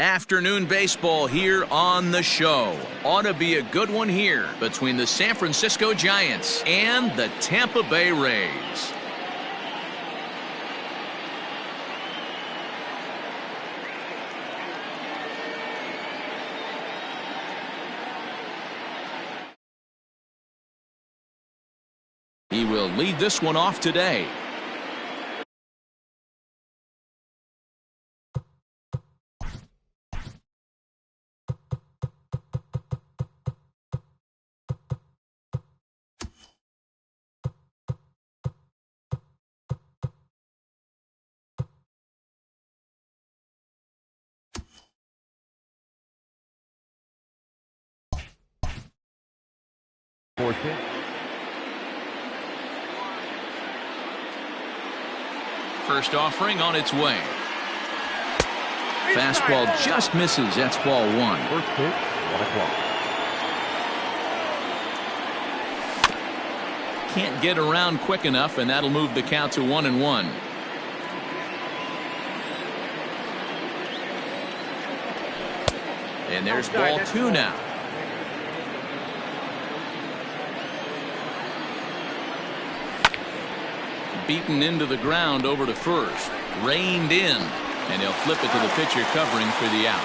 Afternoon baseball here on the show. Ought to be a good one here between the San Francisco Giants and the Tampa Bay Rays. He will lead this one off today. First offering on its way. Fastball just misses. That's ball one. First pitch, 1 o'clock. Can't get around quick enough, and that'll move the count to 1-1. And there's ball two now. Beaten into the ground over to first. Reined in. And he'll flip it to the pitcher covering for the out.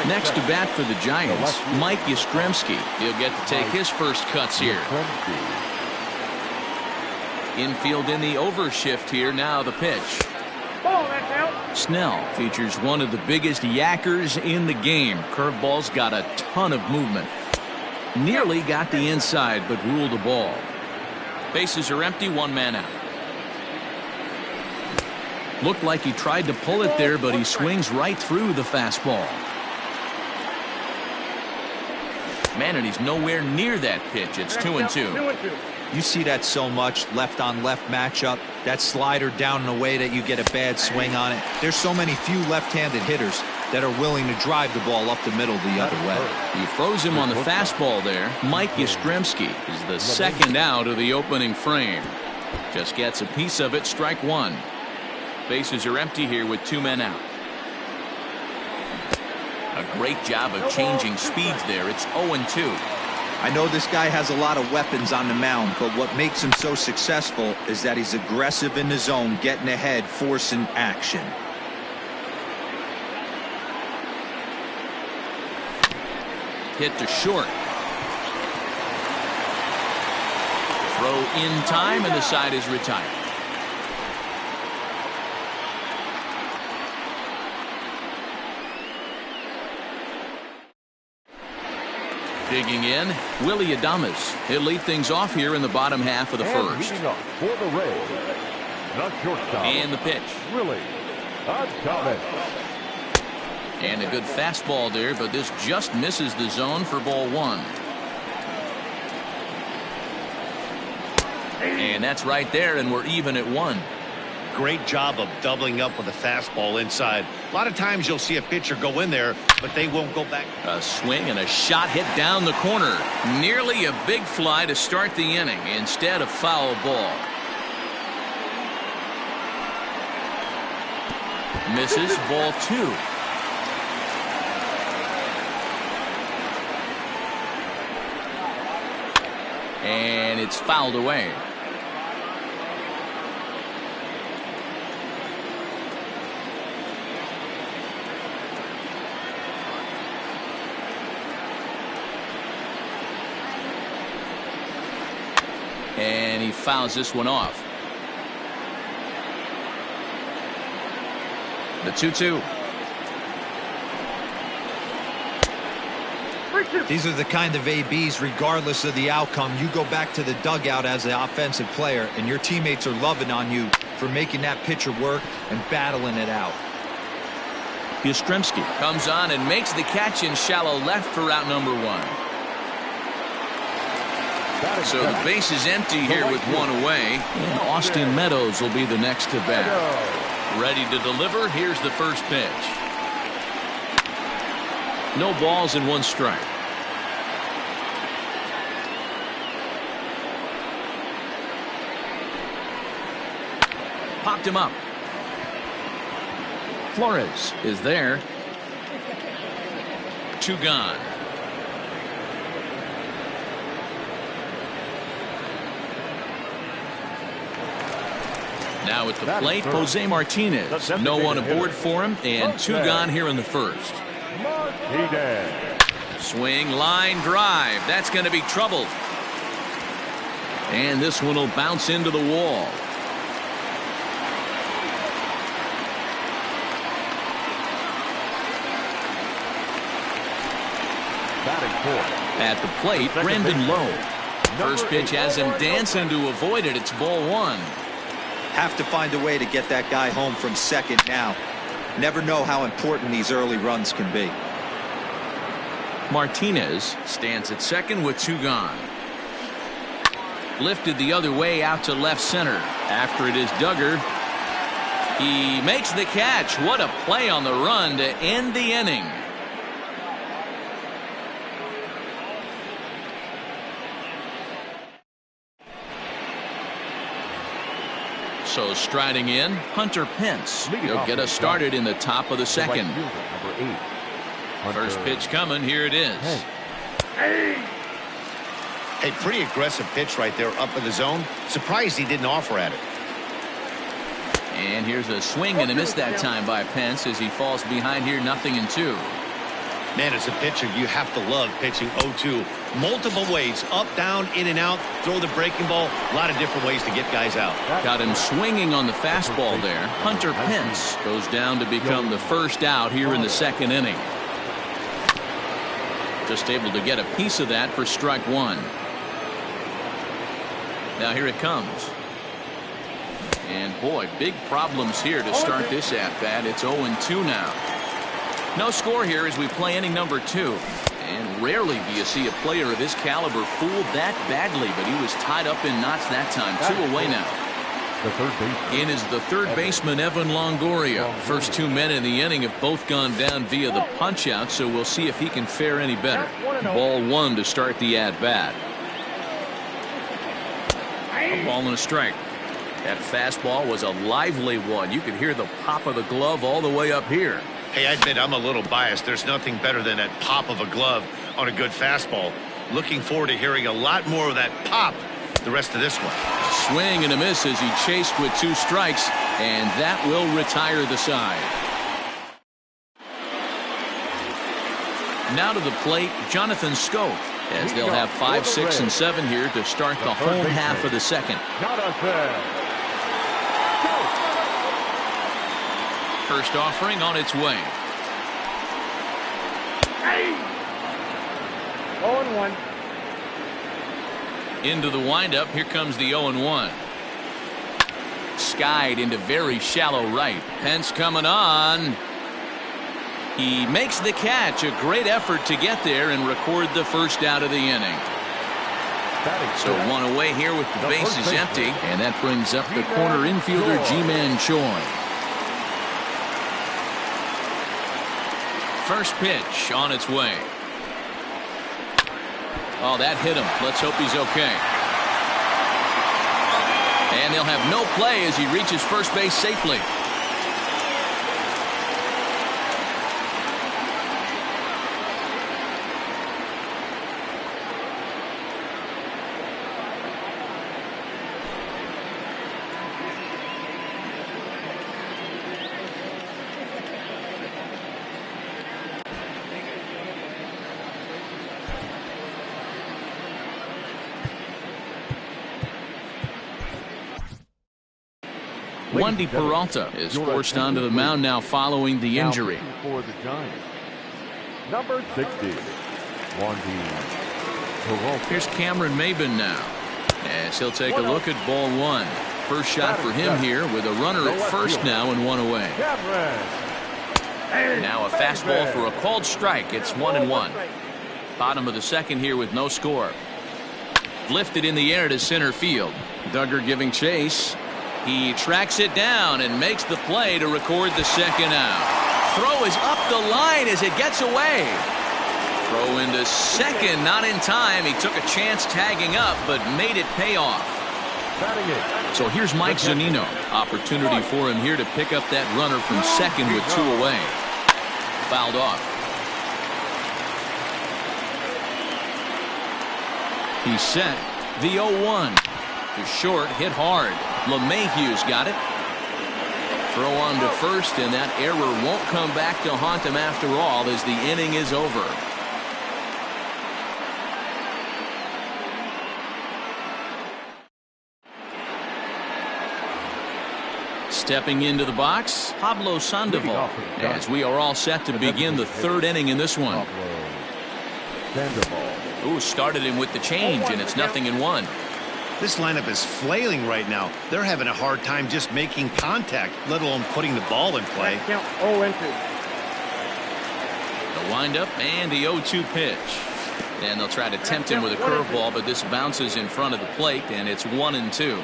Next to bat for the Giants, Mike Yastrzemski. He'll get to take his first cuts here. Infield in the overshift here. Now the pitch. Snell features one of the biggest yackers in the game. Curveball's got a ton of movement. Nearly got the inside, but ruled a ball. Bases are empty, one man out. Looked like he tried to pull it there, but he swings right through the fastball. Man, and he's nowhere near that pitch. It's 2-2. You see that so much, left on left matchup. That slider down and away that you get a bad swing on it. There's so many few left-handed hitters that are willing to drive the ball up the middle the other way. He throws him on the fastball there. Mike Yastrzemski is the second out of the opening frame. Just gets a piece of it, strike one. Bases are empty here with two men out. A great job of changing speeds there. It's 0-2. I know this guy has a lot of weapons on the mound, but what makes him so successful is that he's aggressive in the zone, getting ahead, forcing action. Hit to short. Throw in time, and the side is retired. Digging in, Willy Adames. He'll lead things off here in the bottom half of the first. For the Rays, the shortstop. And the pitch. Willy Adames. And a good fastball there, but this just misses the zone for ball one. And that's right there, and we're even at one. Great job of doubling up with a fastball inside. A lot of times you'll see a pitcher go in there, but they won't go back. A swing and a shot hit down the corner. Nearly a big fly to start the inning. Instead, a foul ball. Misses, ball two. And it's fouled away. And he fouls this one off. The 2-2. These are the kind of ABs, regardless of the outcome, you go back to the dugout as an offensive player, and your teammates are loving on you for making that pitcher work and battling it out. Yastrzemski comes on and makes the catch in shallow left for out number one. So the base is empty here with one away. And Austin Meadows will be the next to bat. Ready to deliver. Here's the first pitch. No balls and one strike. Popped him up. Flores is there. 2 gone. Now at the plate, Jose Martinez. No one aboard for him, and 2 gone here in the first. Swing, line drive. That's going to be trouble. And this one will bounce into the wall. At the plate, Brandon Lowe. First pitch has him dancing to avoid it. It's ball 1. Have to find a way to get that guy home from second now. Never know how important these early runs can be. Martinez stands at second with 2 gone. Lifted the other way out to left center. After it is Duggar. He makes the catch. What a play on the run to end the inning. So striding in, Hunter Pence. He'll get us started in the top of the second. First pitch coming. Here it is. Hey, pretty aggressive pitch right there up in the zone. Surprised he didn't offer at it. And here's a swing and a miss that time by Pence as he falls behind here, 0-2. Man, as a pitcher, you have to love pitching 0-2. Multiple ways, up, down, in and out, throw the breaking ball. A lot of different ways to get guys out. Got him swinging on the fastball there. Hunter Pence goes down to become the first out here in the second inning. Just able to get a piece of that for strike 1. Now here it comes. And boy, big problems here to start this at-bat. It's 0-2 now. No score here as we play inning number 2. And rarely do you see a player of his caliber fooled that badly, but he was tied up in knots that time. 2 away now. In is the third baseman, Evan Longoria. First 2 men in the inning have both gone down via the punch-out, so we'll see if he can fare any better. Ball 1 to start the at-bat. A ball and a strike. That fastball was a lively one. You could hear the pop of the glove all the way up here. Hey, I admit I'm a little biased. There's nothing better than that pop of a glove on a good fastball. Looking forward to hearing a lot more of that pop the rest of this one. Swing and a miss as he chased with 2 strikes, and that will retire the side. Now to the plate, Jonathan Schoop, as they'll have 5, 6, and 7 here to start the home half of the second. First offering on its way. 0-1. Into the windup. Here comes the 0-1. Skied into very shallow right. Pence coming on. He makes the catch. A great effort to get there and record the first out of the inning. So 1 away here with the bases empty. And that brings up the corner infielder, Ji-Man Choi. First pitch on its way. Oh, that hit him. Let's hope he's okay. And they'll have no play as he reaches first base safely. Wandy Peralta is forced onto the mound now following the injury. For the Giants, number 60, Wandy Peralta. Here's Cameron Maybin now, as he'll take a look at ball 1. First shot for him here with a runner at first now and 1 away. Now a fastball for a called strike. It's 1-1. Bottom of the second here with no score. Lifted in the air to center field. Duggar giving chase. He tracks it down and makes the play to record the second out. Throw is up the line as it gets away. Throw into second, not in time. He took a chance tagging up, but made it pay off. Batting it. So here's Mike Zunino. Opportunity for him here to pick up that runner from second with 2 away. Fouled off. He's set. The 0-1. To short, hit hard. LeMahieu's got it. Throw on to first, and that error won't come back to haunt him after all as the inning is over. Stepping into the box, Pablo Sandoval, as we are all set to begin the third inning in this one. Ooh, started him with the change, and it's 0-1. This lineup is flailing right now. They're having a hard time just making contact, let alone putting the ball in play. Count 0-2. The windup and the 0-2 pitch. And they'll try to tempt him with a curveball, but this bounces in front of the plate, and it's 1-2.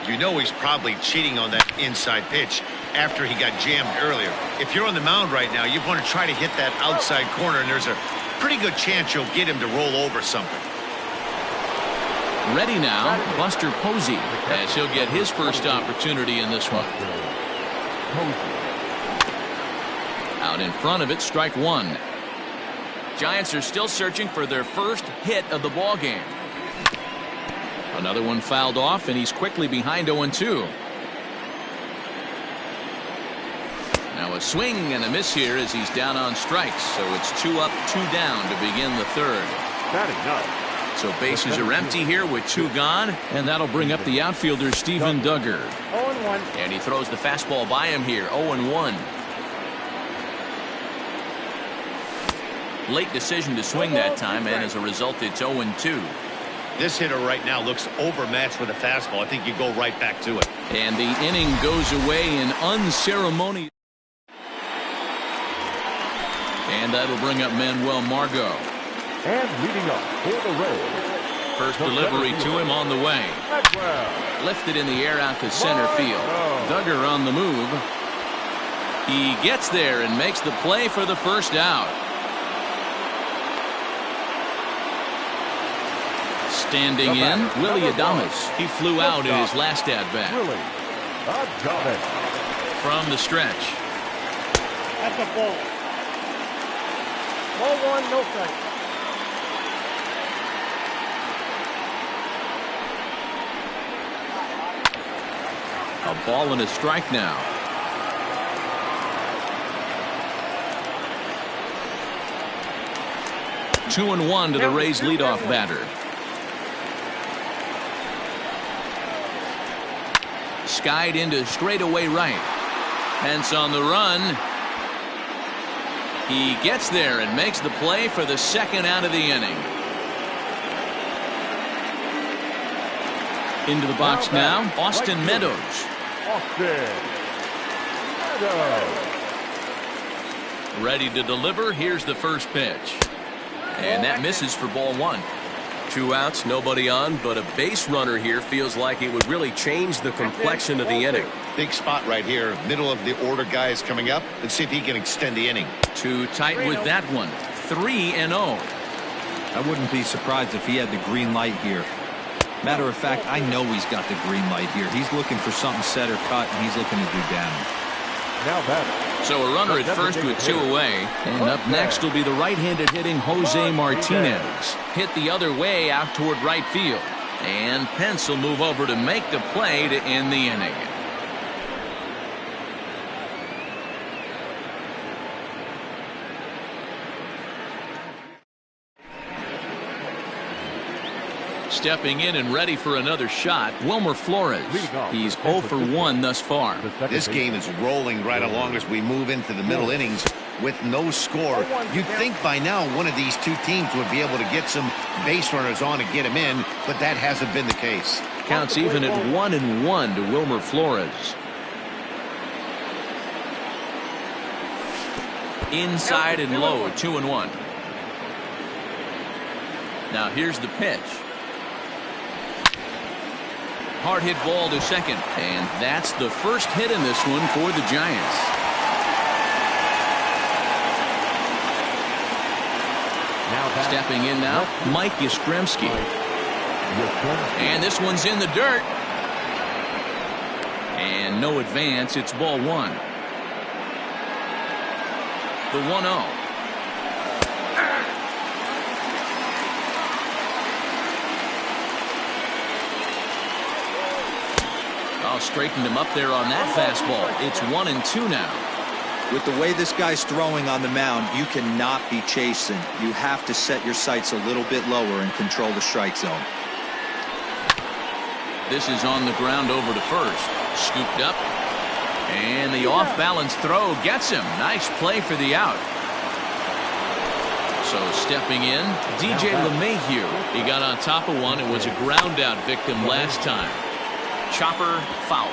You know he's probably cheating on that inside pitch after he got jammed earlier. If you're on the mound right now, you want to try to hit that outside corner, and there's a pretty good chance you'll get him to roll over something. Ready now, Buster Posey, as he'll get his first opportunity in this one. Out in front of it, strike one. Giants are still searching for their first hit of the ball game. Another one fouled off, and he's quickly behind 0-2. Now a swing and a miss here as he's down on strikes, so it's 2 up, 2 down to begin the third. So bases are empty here with 2 gone, and that'll bring up the outfielder Stephen Duggar. 0-1. And he throws the fastball by him here, 0-1. Late decision to swing that time, and as a result, it's 0-2. This hitter right now looks overmatched with a fastball. I think you go right back to it. And the inning goes away in unceremonious. And that'll bring up Manuel Margot. And leading up for the Rays. First delivery to him on the way. Lifted in the air out to center field. Duggar on the move. He gets there and makes the play for the first out. Standing in, Willy Adames. He flew out in his last at-bat. From the stretch. That's a ball. 0-1, no strike. A ball and a strike now. Two and one to the Rays leadoff batter. Skied into straightaway right. Pence on the run. He gets there and makes the play for the second out of the inning. Into the box now, Austin Meadows. Ready to deliver. Here's the first pitch. And that misses for ball one. 2 outs, nobody on, but a base runner here feels like it would really change the complexion of the inning. Big spot right here. Middle of the order guy is coming up. Let's see if he can extend the inning. Too tight with that one. 3-0. I wouldn't be surprised if he had the green light here. Matter of fact, I know he's got the green light here. He's looking for something set or cut, and he's looking to do damage. Now batter. So a runner at first with 2 away. And up next will be the right-handed hitting Jose Martinez. Hit the other way out toward right field. And Pence will move over to make the play to end the inning. Stepping in and ready for another shot, Wilmer Flores. He's 0 for 1 thus far. This game is rolling right along as we move into the middle innings with no score. You'd think by now one of these two teams would be able to get some base runners on and get them in, but that hasn't been the case. Counts even at 1-1 to Wilmer Flores. Inside and low, 2-1. Now here's the pitch. Hard hit ball to second, and that's the first hit in this one for the Giants. Stepping in now, Mike Yastrzemski. And this one's in the dirt. And no advance. It's ball one. The 1-0. Oh, straightened him up there on that fastball. It's 1-2 now. With the way this guy's throwing on the mound, you cannot be chasing. You have to set your sights a little bit lower and control the strike zone. This is on the ground over to first. Scooped up. And the off-balance throw gets him. Nice play for the out. So stepping in, DJ LeMahieu. He got on top of one. It was a ground-out victim last time. Chopper foul.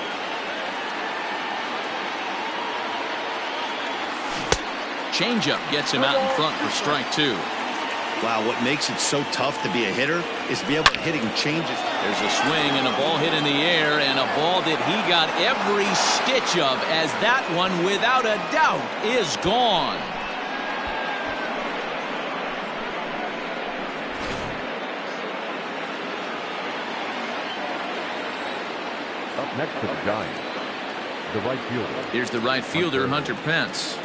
Changeup gets him out in front for strike two. Wow, what makes it so tough to be a hitter is to be able to hitting changes. There's a swing and a ball hit in the air, and a ball that he got every stitch of, as that one, without a doubt, is gone. Up next to the Giants, the right fielder. Here's the right fielder, Hunter Pence.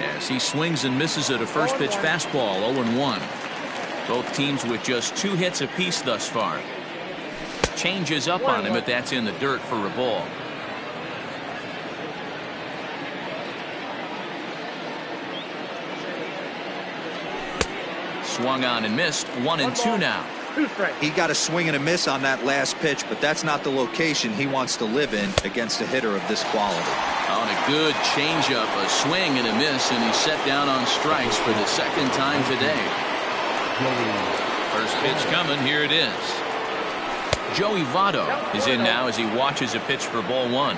As he swings and misses at a first pitch fastball, 0-1. Both teams with just 2 hits apiece thus far. Changes up on him, but that's in the dirt for a ball. Swung on and missed. 1-2 now. He got a swing and a miss on that last pitch, but that's not the location he wants to live in against a hitter of this quality. On a good changeup, a swing and a miss, and he's set down on strikes for the second time today. First pitch coming. Here it is. Joey Votto is in now as he watches a pitch for ball one.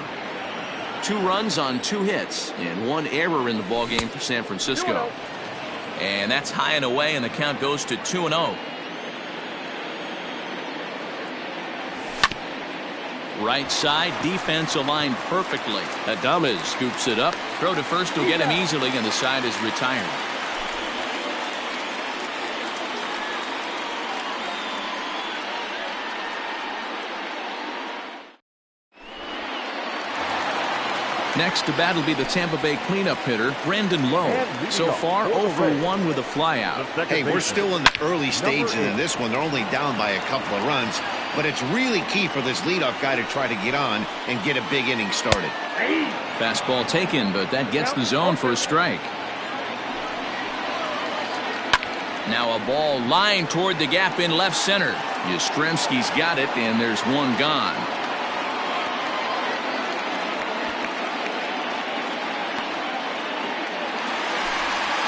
2 runs on 2 hits and 1 error in the ball game for San Francisco. And that's high and away, and the count goes to 2-0. Right side, defense aligned perfectly. Adames scoops it up. Throw to first will get him easily, and the side is retired. Next to bat will be the Tampa Bay cleanup hitter, Brandon Lowe. So far, 0-for-1 with a flyout. Hey, we're still in the early stages in this one. They're only down by a couple of runs. But it's really key for this leadoff guy to try to get on and get a big inning started. Fastball taken, but that gets the zone for a strike. Now a ball lined toward the gap in left center. Yastrzemski's got it, and there's one gone.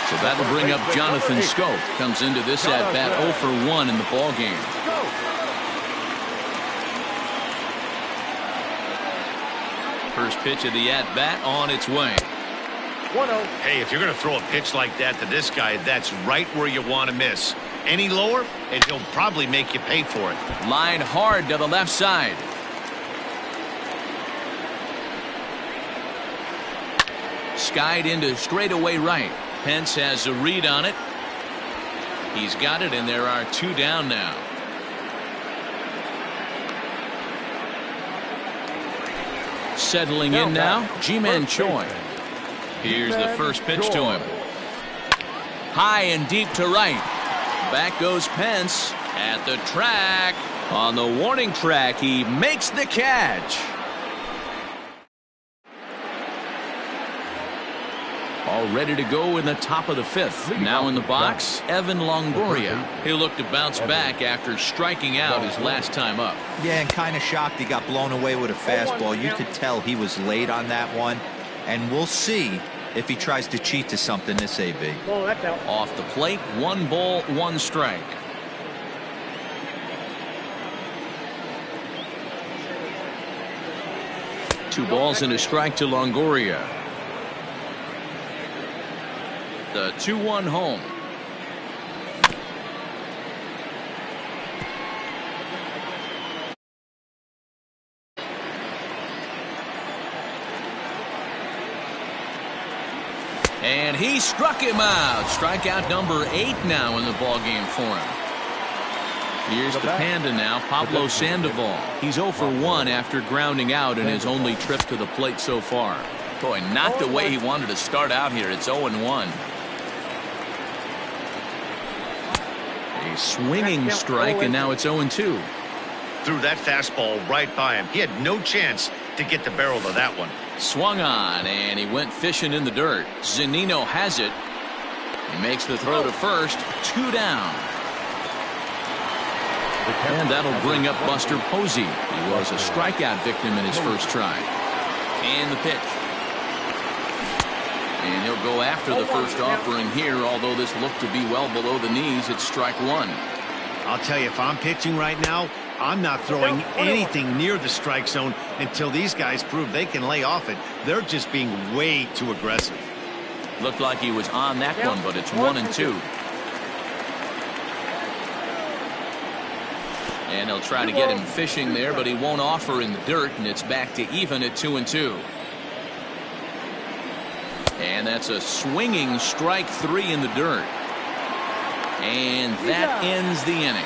So that'll bring up Jonathan Schoop. Comes into this at-bat 0-for-1 in the ballgame. First pitch of the at-bat on its way. 1-0. Hey, if you're going to throw a pitch like that to this guy, that's right where you want to miss. Any lower, and he'll probably make you pay for it. Line hard to the left side. Skied into straightaway right. Pence has a read on it. He's got it, and there are 2 down now. Settling in now, Ji-Man Choi. Here's the first pitch to him. High and deep to right. Back goes Pence at the track. On the warning track, he makes the catch. All ready to go in the top of the 5th. Now in the box, Evan Longoria. He'll look to bounce back after striking out his last time up. Yeah, and kind of shocked he got blown away with a fastball. You could tell he was late on that one. And we'll see if he tries to cheat to something this AB. Off the plate, 1 ball, 1 strike. Two balls and a strike to Longoria. The 2-1 home. And he struck him out. Strikeout number 8 now in the ballgame for him. Here's the Panda now, Pablo Sandoval. He's 0 for 1 after grounding out in his only trip to the plate so far. Boy, not the way he wanted to start out here. It's 0-1. A swinging strike, and now it's 0-2. Threw that fastball right by him. He had no chance to get the barrel of that one. Swung on, and he went fishing in the dirt. Zunino has it. He makes the throw to first. 2 down. And that'll bring up Buster Posey. He was a strikeout victim in his first try. And the pitch. And he'll go after the first offering here, although this looked to be well below the knees. It's strike 1. I'll tell you, if I'm pitching right now, I'm not throwing anything near the strike zone until these guys prove they can lay off it. They're just being way too aggressive. Looked like he was on that one, but it's 1-2. And they'll try to get him fishing there, but he won't offer in the dirt, and it's back to even at 2-2. And that's a swinging strike 3 in the dirt. And that ends the inning.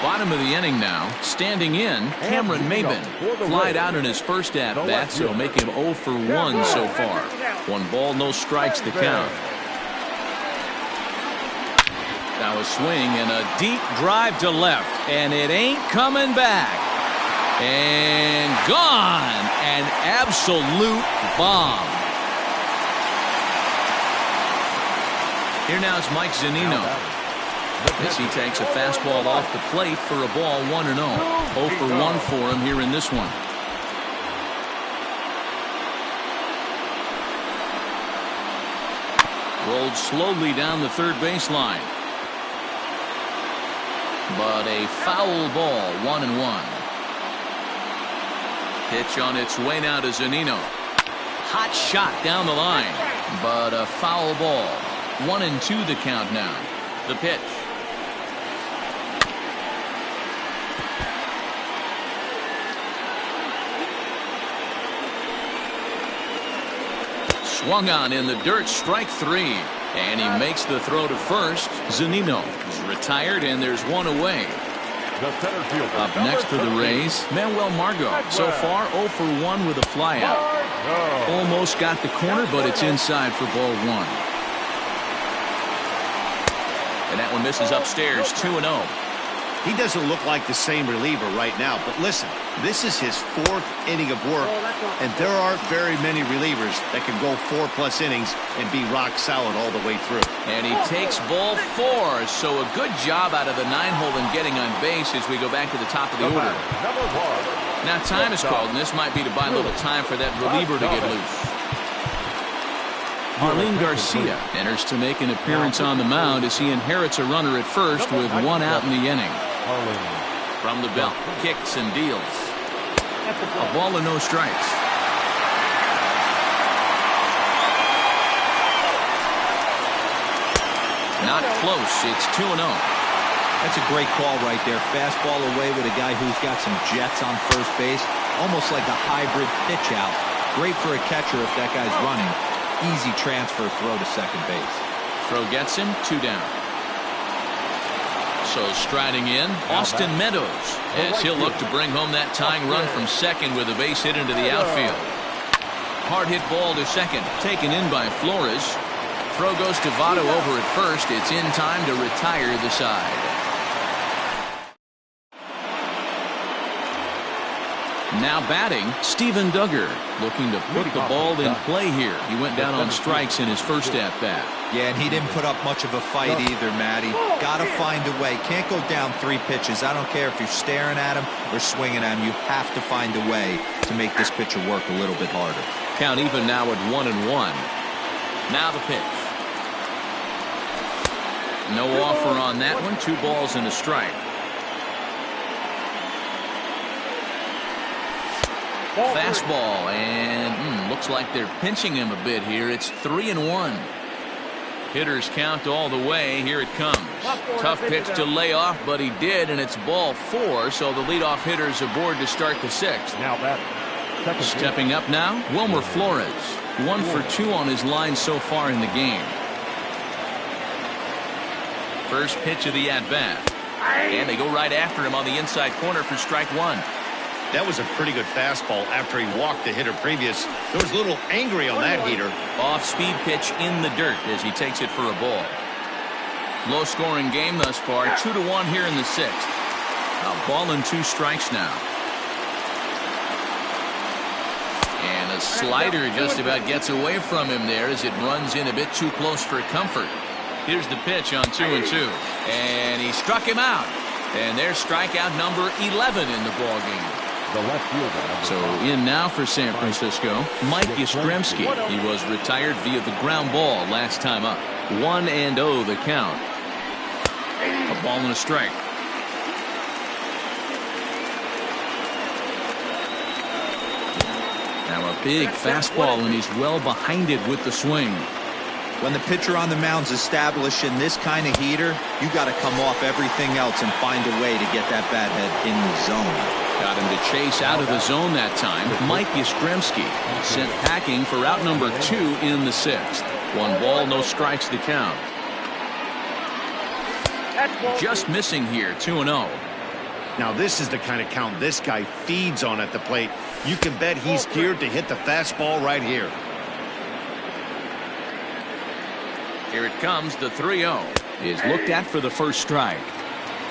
Bottom of the inning now. Standing in, Cameron Maybin. Flied out in his first at-bat, so make him 0 for 1 so far. 1 ball, no strikes to count. Now a swing and a deep drive to left, and it ain't coming back. And gone. An absolute bomb. Here now is Mike Zunino. As he takes a fastball off the plate for a ball, 1-0. 0 for 1 for him here in this one. Rolled slowly down the third baseline. But a foul ball, 1-1. Pitch on its way now to Zunino. Hot shot down the line, but a foul ball. 1-2 the count now. The pitch. Swung on in the dirt, strike 3. And he makes the throw to first. Zunino is retired, and there's 1 away. Up next for the Rays, Manuel Margot. So far, 0 for 1 with a flyout. Almost got the corner, but it's inside for ball 1. And that one misses upstairs, 2-0. He doesn't look like the same reliever right now, but listen, this is his 4th inning of work, and there aren't very many relievers that can go 4+ innings and be rock solid all the way through. And he takes ball 4, so a good job out of the 9-hole in getting on base as we go back to the top of the order. Now time is called, and this might be to buy a little time for that reliever to get loose. Marlene Garcia enters to make an appearance on the mound as he inherits a runner at first with 1 out in the inning. From the belt, kicks and deals. A ball and no strikes. Not close. It's 2-0. That's a great call right there. Fastball away with a guy who's got some jets on first base. Almost like a hybrid pitch out. Great for a catcher if that guy's running. Easy transfer throw to second base. Throw gets him, 2 down. So striding in, Austin Meadows, as he'll look to bring home that tying run from second with a base hit into the outfield. Hard hit ball to second, taken in by Flores. Throw goes to Votto over at first. It's in time to retire the side. Now batting, Steven Duggar, looking to put the ball in play here. He went down on strikes in his first at-bat. Yeah, and he didn't put up much of a fight either, Matty. Got to find a way. Can't go down 3 pitches. I don't care if you're staring at him or swinging at him. You have to find a way to make this pitcher work a little bit harder. Count even now at 1-1. Now the pitch. No offer on that one. 2 balls and a strike. Fastball, and looks like they're pinching him a bit here. It's 3-1. Hitters count all the way. Here it comes. Tough pitch to lay off, but he did, and it's ball 4, so the leadoff hitter's aboard to start the 6th. Now batting. Stepping up now, Wilmer Flores. 1 for 2 on his line so far in the game. First pitch of the at-bat. And they go right after him on the inside corner for strike one. That was a pretty good fastball after he walked the hitter previous. There was a little angry on that heater. Off-speed pitch in the dirt as he takes it for a ball. Low-scoring game thus far. 2-1 here in the sixth. A ball and 2 strikes now. And a slider just about gets away from him there as it runs in a bit too close for comfort. Here's the pitch on 2-2. And he struck him out. And there's strikeout number 11 in the ballgame. The left fielder. So in now for San Francisco, Mike Yastrzemski. He was retired via the ground ball last time up. 1-0 the count. A ball and a strike. Now a big fastball, and he's well behind it with the swing. When the pitcher on the mound's establishing this kind of heater, you got to come off everything else and find a way to get that bat head in the zone. Got him to chase out of the zone that time. Mike Yastrzemski sent packing for out number 2 in the sixth. 1 ball, no strikes the count. Just missing here, 2-0. Now this is the kind of count this guy feeds on at the plate. You can bet he's geared to hit the fastball right here. Here it comes, the 3-0 is looked at for the first strike.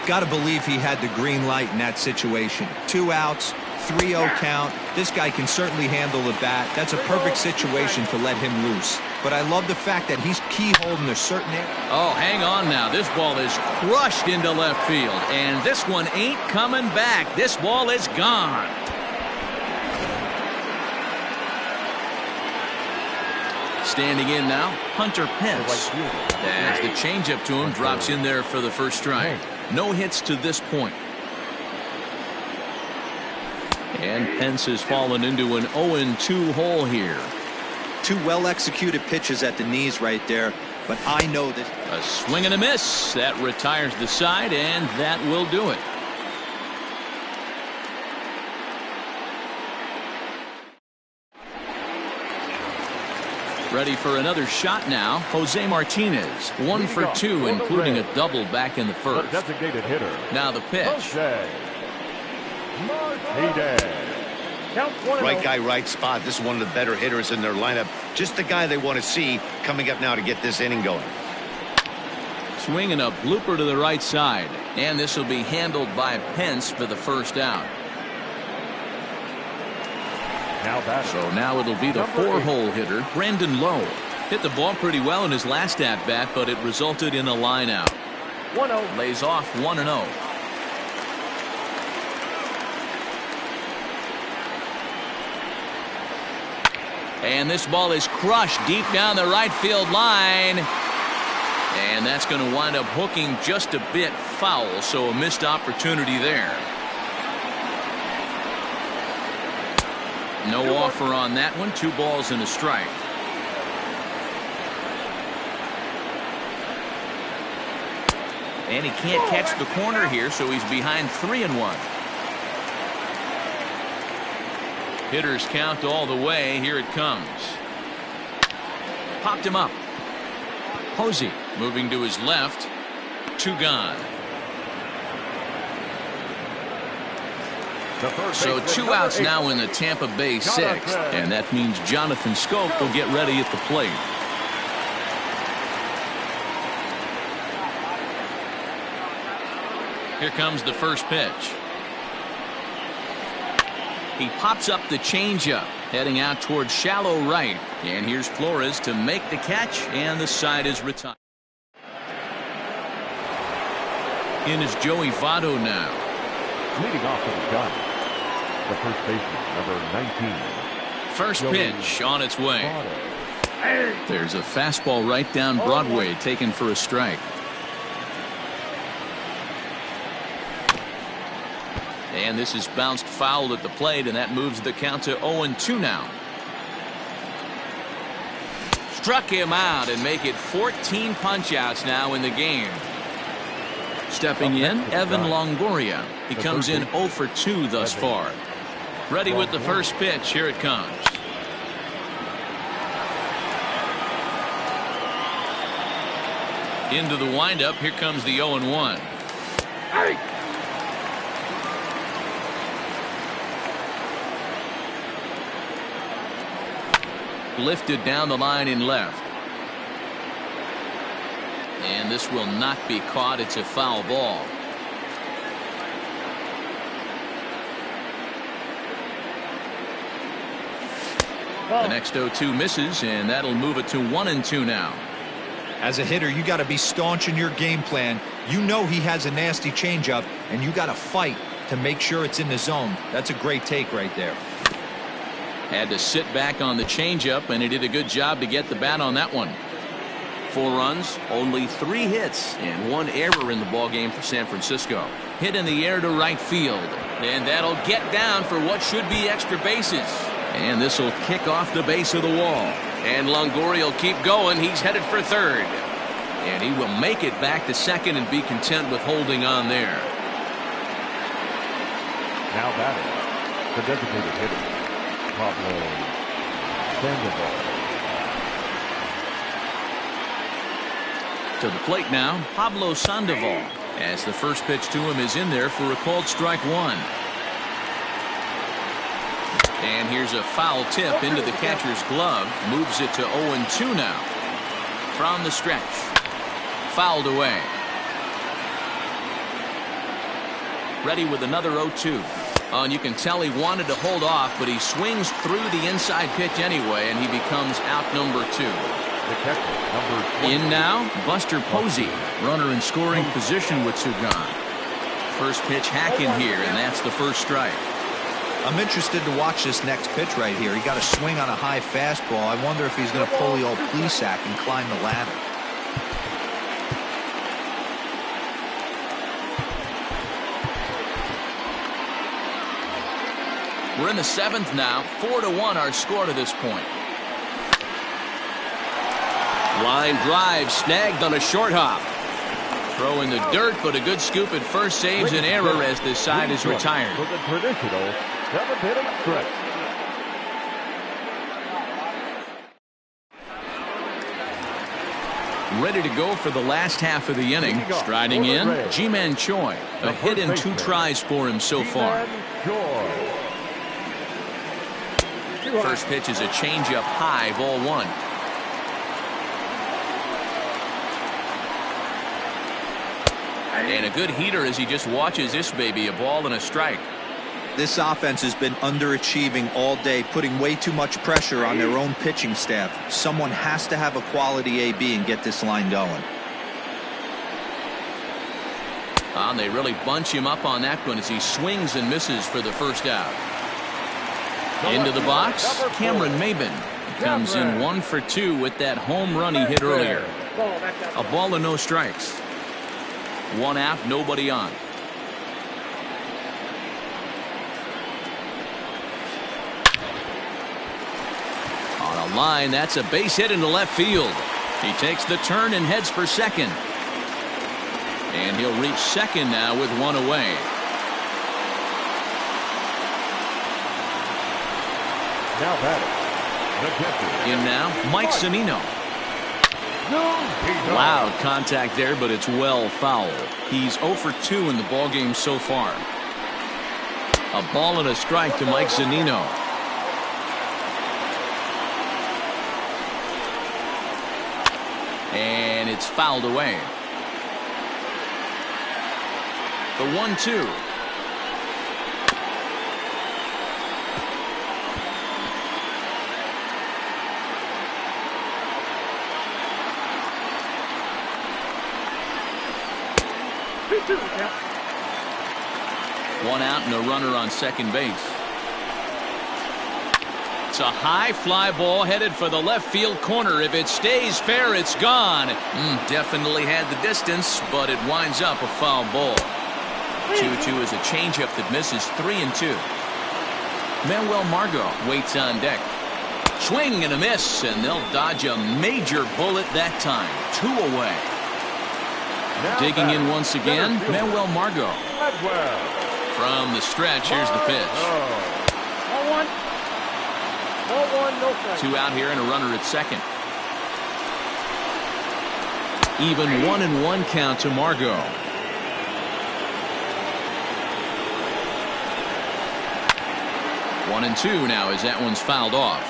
Got to believe he had the green light in that situation. 2 outs, 3-0 count. This guy can certainly handle the bat. That's a perfect situation to let him loose. But I love the fact that he's key-holding a certain area. Oh, hang on now. This ball is crushed into left field. And this one ain't coming back. This ball is gone. Standing in now, Hunter Pence. As the changeup to him drops in there for the first strike. No hits to this point. And Pence has fallen into an 0-2 hole here. 2 well-executed pitches at the knees right there. But I know that. A swing and a miss. That retires the side, and that will do it. Ready for another shot now. Jose Martinez, 1 for 2, including a double back in the first. The designated hitter. Now the pitch. Jose Martinez. Right guy, right spot. This is one of the better hitters in their lineup. Just the guy they want to see coming up now to get this inning going. Swing and a blooper to the right side. And this will be handled by Pence for the first out. So now it'll be the 4-hole hitter, Brandon Lowe. Hit the ball pretty well in his last at-bat, but it resulted in a line out. 1-0. Lays off 1-0. And this ball is crushed deep down the right field line. And that's going to wind up hooking just a bit foul, so a missed opportunity there. No offer on that one. 2 balls and a strike. And he can't catch the corner here, so he's behind 3-1. Hitters count all the way. Here it comes. Popped him up. Posey moving to his left. 2 gone. So 2 outs now in the Tampa Bay sixth, and that means Jonathan Schoop will get ready at the plate. Here comes the first pitch. He pops up the changeup, heading out towards shallow right, and here's Flores to make the catch, and the side is retired. In is Joey Votto now. Leading off to the gun. The first baseman, number 19. First pitch on its way. There's a fastball right down Broadway, taken for a strike. And this is bounced foul at the plate, and that moves the count to 0-2 now. Struck him out and make it 14 punch-outs now in the game. Stepping in, Evan Longoria. He comes in 0 for 2 thus far. Ready with the first pitch. Here it comes. Into the windup. Here comes the 0-1. Lifted down the line in left. And this will not be caught. It's a foul ball. The next 0-2 misses, and that'll move it to 1-2 now. As a hitter, you got to be staunch in your game plan. You know he has a nasty changeup, and you got to fight to make sure it's in the zone. That's a great take right there. Had to sit back on the changeup, and he did a good job to get the bat on that one. 4 runs, only 3 hits, and 1 error in the ballgame for San Francisco. Hit in the air to right field, and that'll get down for what should be extra bases. And this will kick off the base of the wall. And Longoria will keep going. He's headed for third. And he will make it back to second and be content with holding on there. Now batting, the designated hitter, Pablo Sandoval. To the plate now, Pablo Sandoval. As the first pitch to him is in there for a called strike 1. And here's a foul tip into the catcher's glove. Moves it to 0-2 now. From the stretch. Fouled away. Ready with another 0-2. And you can tell he wanted to hold off, but he swings through the inside pitch anyway, and he becomes out number 2. The catcher, number 20. In now, Buster Posey. Runner in scoring position with 2 gone. First pitch hack in here, and that's the first strike. I'm interested to watch this next pitch right here. He got a swing on a high fastball. I wonder if he's going to pull the old Plesac and climb the ladder. We're in the 7th now. 4-1 our score to this point. Line drive snagged on a short hop. Throw in the dirt, but a good scoop at first saves an error as this side is retired. For the traditional 7th-inning stretch. Ready to go for the last half of the inning. Striding in, Ji-Man Choi. A hit in 2 tries for him so far. First pitch is a changeup high, ball 1. And a good heater as he just watches this baby, a ball and a strike. This offense has been underachieving all day, putting way too much pressure on their own pitching staff. Someone has to have a quality AB and get this line going. And they really bunch him up on that one as he swings and misses for the first out. Into the box, Cameron Maybin. He comes in 1 for 2 with that home run he hit earlier. A ball and no strikes. 1 out, nobody on. On a line, that's a base hit into left field. He takes the turn and heads for second. And he'll reach second now with 1 away. Now batting, the catcher. In now, Mike Zunino. Loud contact there, but it's well foul. He's 0 for 2 in the ballgame so far. A ball and a strike to Mike Zunino. And it's fouled away. The 1-2. One out and a runner on second base. It's a high fly ball headed for the left field corner. If it stays fair, it's gone. Definitely had the distance, but it winds up a foul ball. 2-2 is a changeup that misses. 3-2. Manuel Margot waits on deck. Swing and a miss, and they'll dodge a major bullet that time. 2 away. Digging in once again, Manuel Margot. From the stretch, here's the pitch. 2 out here and a runner at second. Even 1-1 count to Margot. One and two now as that one's fouled off.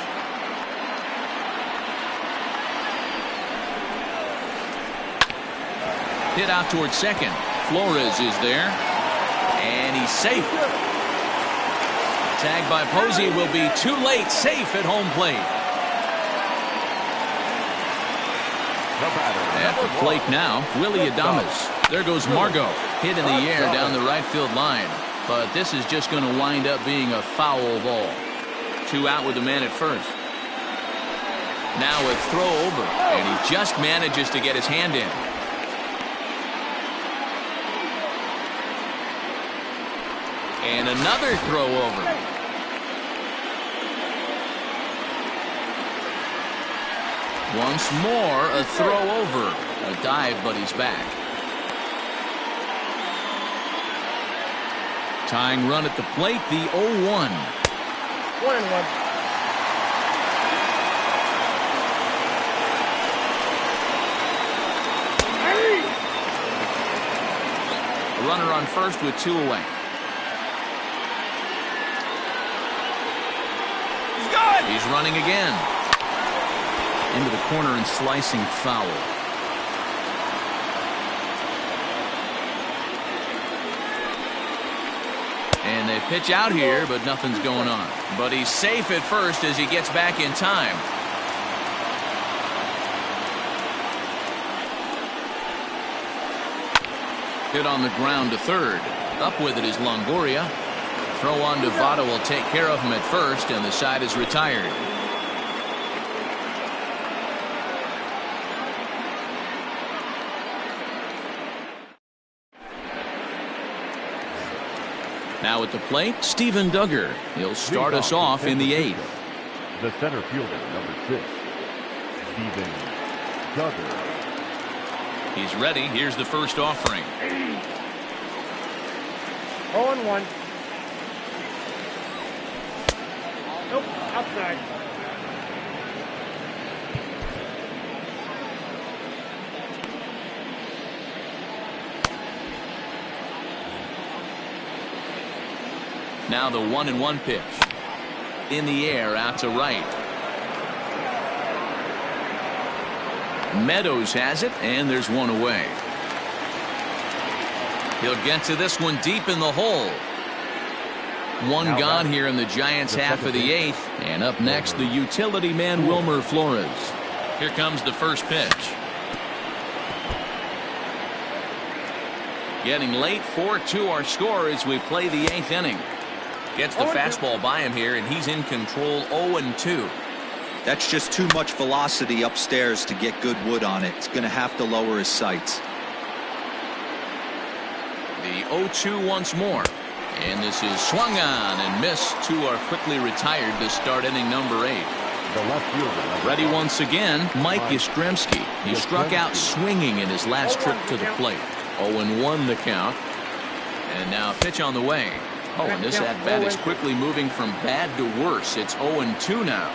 Hit out towards second. Flores is there. And he's safe. Tagged by Posey will be too late. Safe at home plate. At the plate now, Willie Adames. There goes Margot. Hit in the air down the right field line. But this is just going to wind up being a foul ball. 2 out with the man at first. Now a throw over. And he just manages to get his hand in. And another throw over. Once more, a throw over. A dive, but he's back. Tying run at the plate, the 0-1. 1-1. A runner on first with 2 away. He's running again. Into the corner and slicing foul. And they pitch out here, but nothing's going on. But he's safe at first as he gets back in time. Hit on the ground to third. Up with it is Longoria. Throw on to Votto will take care of him at first, and the side is retired. Now at the plate, Steven Duggar. He'll start us off in the 8th. The center fielder, number 6, Steven Duggar. He's ready. Here's the first offering. 0-1. Nope, outside. Now the 1-1 pitch. In the air, out to right. Meadows has it, and there's one away. He'll get to this one deep in the hole. One gone here in the Giants' half of the 8th. And up next, the utility man, Wilmer Flores. Here comes the first pitch. Getting late, 4-2 our score as we play the 8th inning. Gets the fastball by him here, and he's in control. 0-2. That's just too much velocity upstairs to get good wood on it. It's going to have to lower his sights. The 0-2 once more. And this is swung on and missed. 2 are quickly retired to start inning number 8. The left fielder. Ready once again, Mike Yastrzemski. He struck out swinging in his last trip to the plate. 0-1 the count. And now a pitch on the way. Oh, and this at-bat is quickly moving from bad to worse. It's 0-2 now.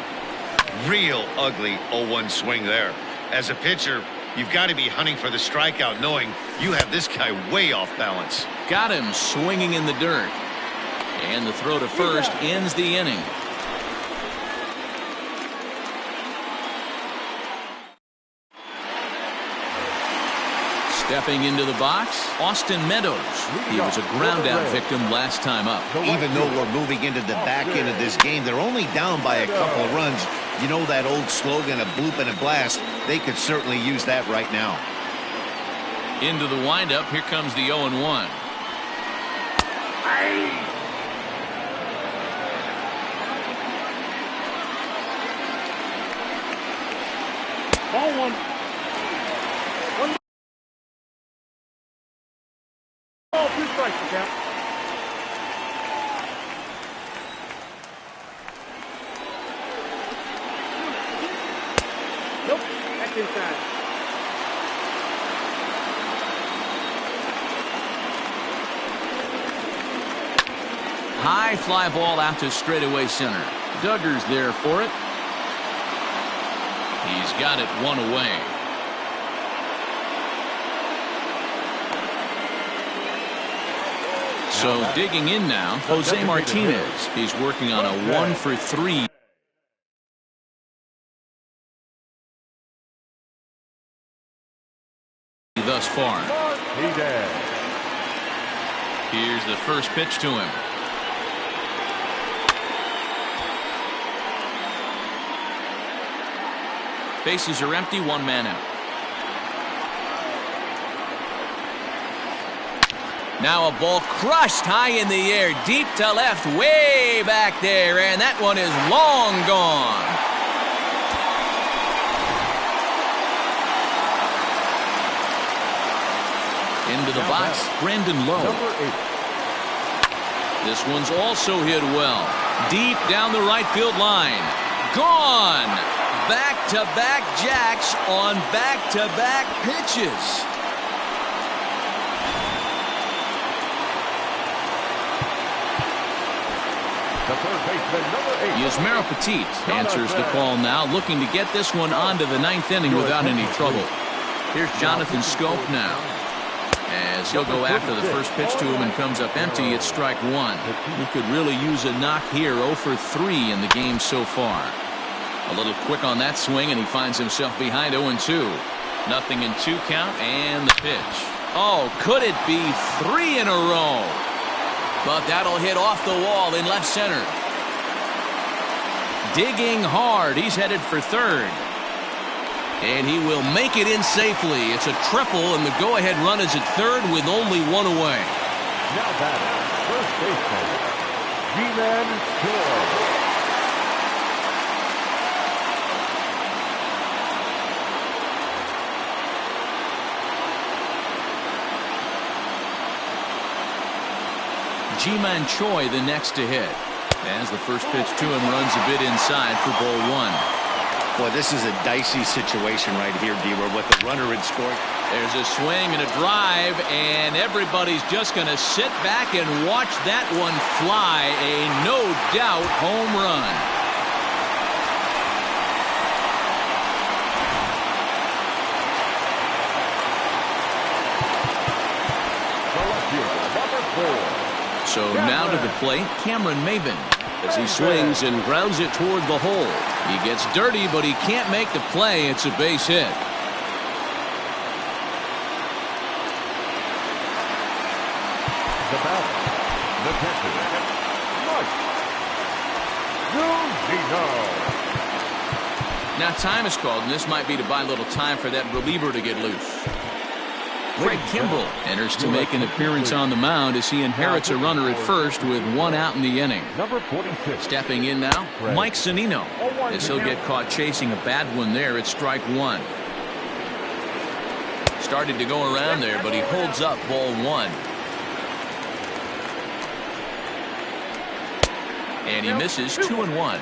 Real ugly 0-1 swing there. As a pitcher, you've got to be hunting for the strikeout, knowing you have this guy way off balance. Got him swinging in the dirt. And the throw to first ends the inning. Stepping into the box, Austin Meadows. He was a ground-out victim last time up. Even though we're moving into the back end of this game, they're only down by a couple of runs. You know that old slogan, a bloop and a blast? They could certainly use that right now. Into the windup, here comes the 0-1. Ball 1. Ball 2 strikes the count. Nope, that's inside. High fly ball out to straightaway center. Duggar's there for it. He's got it 1 away. So digging in now, Jose Martinez. He's working on a 1-for-3 thus far. Here's the first pitch to him. Bases are empty, one man out. Now a ball crushed high in the air, deep to left, way back there, and that one is long gone. Into the box, Brandon Lowe. This one's also hit well. Deep down the right field line. Gone! Back-to-back jacks on back-to-back pitches. The third baseman, number 8. Yasmero Petit answers the call now, looking to get this one onto the ninth inning without any trouble. Here's Jonathan Schoop now, as he'll go after the first pitch to him and comes up empty. It's strike one. He could really use a knock here. 0-for-3 in the game so far. A little quick on that swing, and he finds himself behind 0-2. Nothing in 2 count, and the pitch. Oh, could it be 3 in a row? But that'll hit off the wall in left center. Digging hard. He's headed for third. And he will make it in safely. It's a triple, and the go-ahead run is at third with only one away. Now batting, first baseman, Ji-Man Choi. Ji-Man Choi the next to hit. As the first pitch to him runs a bit inside for ball one. Boy, this is a dicey situation right here, D-Roy, with the runner in scoring. There's a swing and a drive, and everybody's just going to sit back and watch that one fly. A no-doubt home run. So now to the plate, Cameron Maybin, as he swings and grounds it toward the hole. He gets dirty, but he can't make the play. It's a base hit. The batter, the catcher, Mike Zunino. Now time is called, and this might be to buy a little time for that reliever to get loose. Craig Kimbrell enters to make an appearance on the mound as he inherits a runner at first with one out in the inning. Number 46. Stepping in now, Mike Zunino, as he'll get caught chasing a bad one there at strike one. Started to go around there, but he holds up ball one. And he misses 2-1.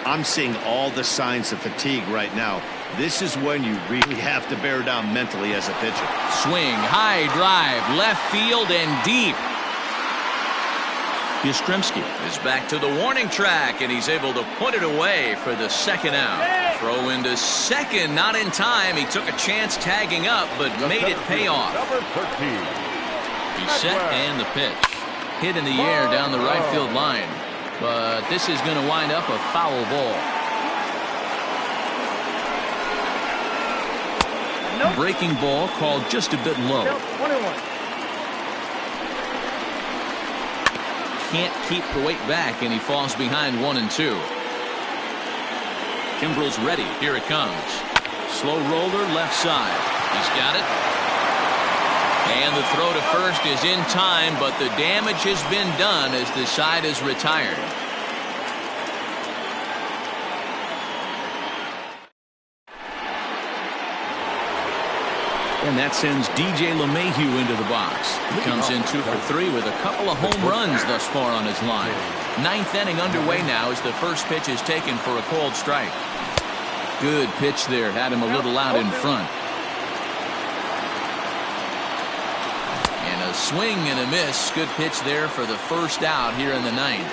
I'm seeing all the signs of fatigue right now. This is when you really have to bear down mentally as a pitcher. Swing, high drive, left field and deep. Yastrzemski is back to the warning track, and he's able to put it away for the second out. Throw into second, not in time. He took a chance tagging up, but made it pay off. Number 13. He's set and the pitch. Hit in the air down the right field line. But this is going to wind up a foul ball. Breaking ball called just a bit low. Can't keep the weight back, and he falls behind 1-2. Kimbrell's ready. Here it comes. Slow roller left side. He's got it. And the throw to first is in time, but the damage has been done as the side is retired. And that sends DJ LeMahieu into the box. He comes in 2 for 3 with a couple of home runs thus far on his line. Ninth inning underway now as the first pitch is taken for a called strike. Good pitch there. Had him a little out in front. And a swing and a miss. Good pitch there for the first out here in the ninth.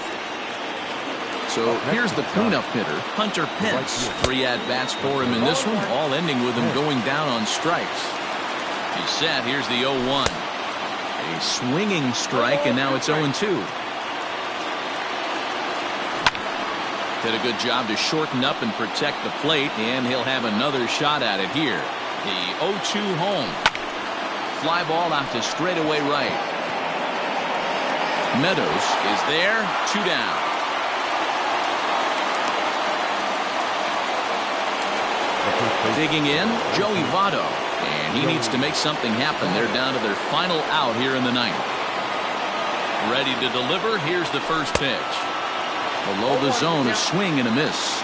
So here's the cleanup hitter, Hunter Pence. 3 at-bats for him in this one, all ending with him going down on strikes. He's set. Here's the 0-1. A swinging strike, and now it's 0-2. Did a good job to shorten up and protect the plate, and he'll have another shot at it here. The 0-2 home. Fly ball out to straightaway right. Meadows is there. 2 down. Digging in, Joey Votto. And he needs to make something happen. They're down to their final out here in the ninth. Ready to deliver. Here's the first pitch. Below the zone, a swing and a miss.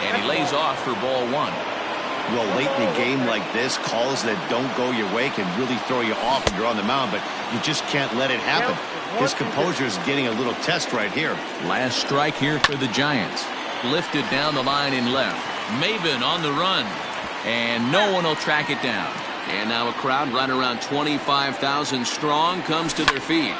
And he lays off for ball 1. Well, late in a game like this, calls that don't go your way can really throw you off when you're on the mound, but you just can't let it happen. His composure is getting a little test right here. Last strike here for the Giants. Lifted down the line in left. Maven on the run. And no one will track it down. And now a crowd right around 25,000 strong comes to their feet.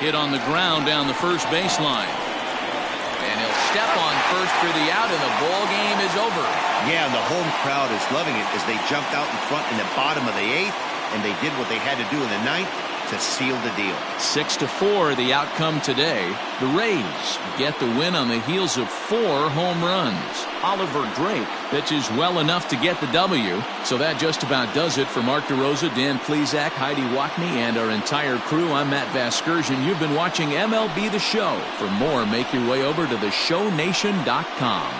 Hit on the ground down the first baseline. And he'll step on first for the out, and the ball game is over. Yeah, and the home crowd is loving it as they jumped out in front in the bottom of the 8th, and they did what they had to do in the 9th to seal the deal. 6-4 the outcome today. The Rays get the win on the heels of 4 home runs. Oliver Drake pitches well enough to get the W. So that just about does it for Mark DeRosa, Dan Plesac, Heidi Watney, and our entire crew. I'm Matt Vasgersian. You've been watching MLB The Show. For more, make your way over to theshownation.com.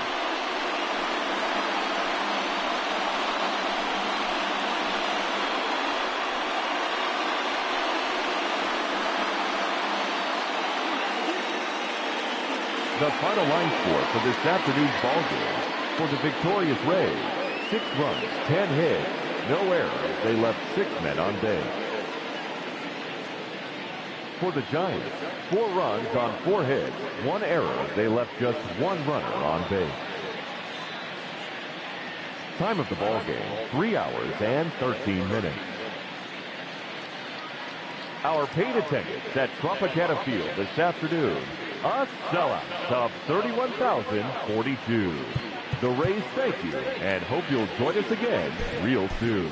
The final line score for this afternoon's ball game for the victorious Rays: 6 runs, 10 hits, no errors. They left 6 men on base. For the Giants, 4 runs on 4 hits, 1 error. They left just 1 runner on base. Time of the ball game: 3 hours and 13 minutes. Our paid attendance at Tropicana Field this afternoon: a sellout of 31,042. The Rays thank you and hope you'll join us again real soon.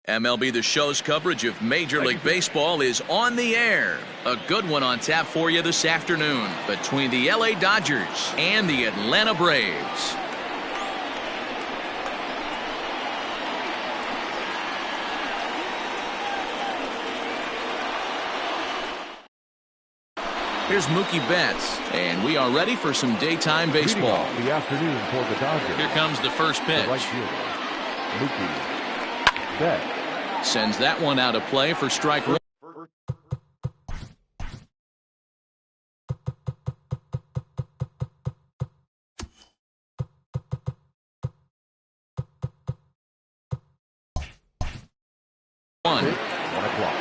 MLB The Show's coverage of Major League Baseball is on the air. A good one on tap for you this afternoon between the LA Dodgers and the Atlanta Braves. Here's Mookie Betts, and we are ready for some daytime baseball. The afternoon for the Dodgers. Here comes the first pitch. The right fielder, Mookie Betts. Sends that one out of play for strike one. One. 1 o'clock.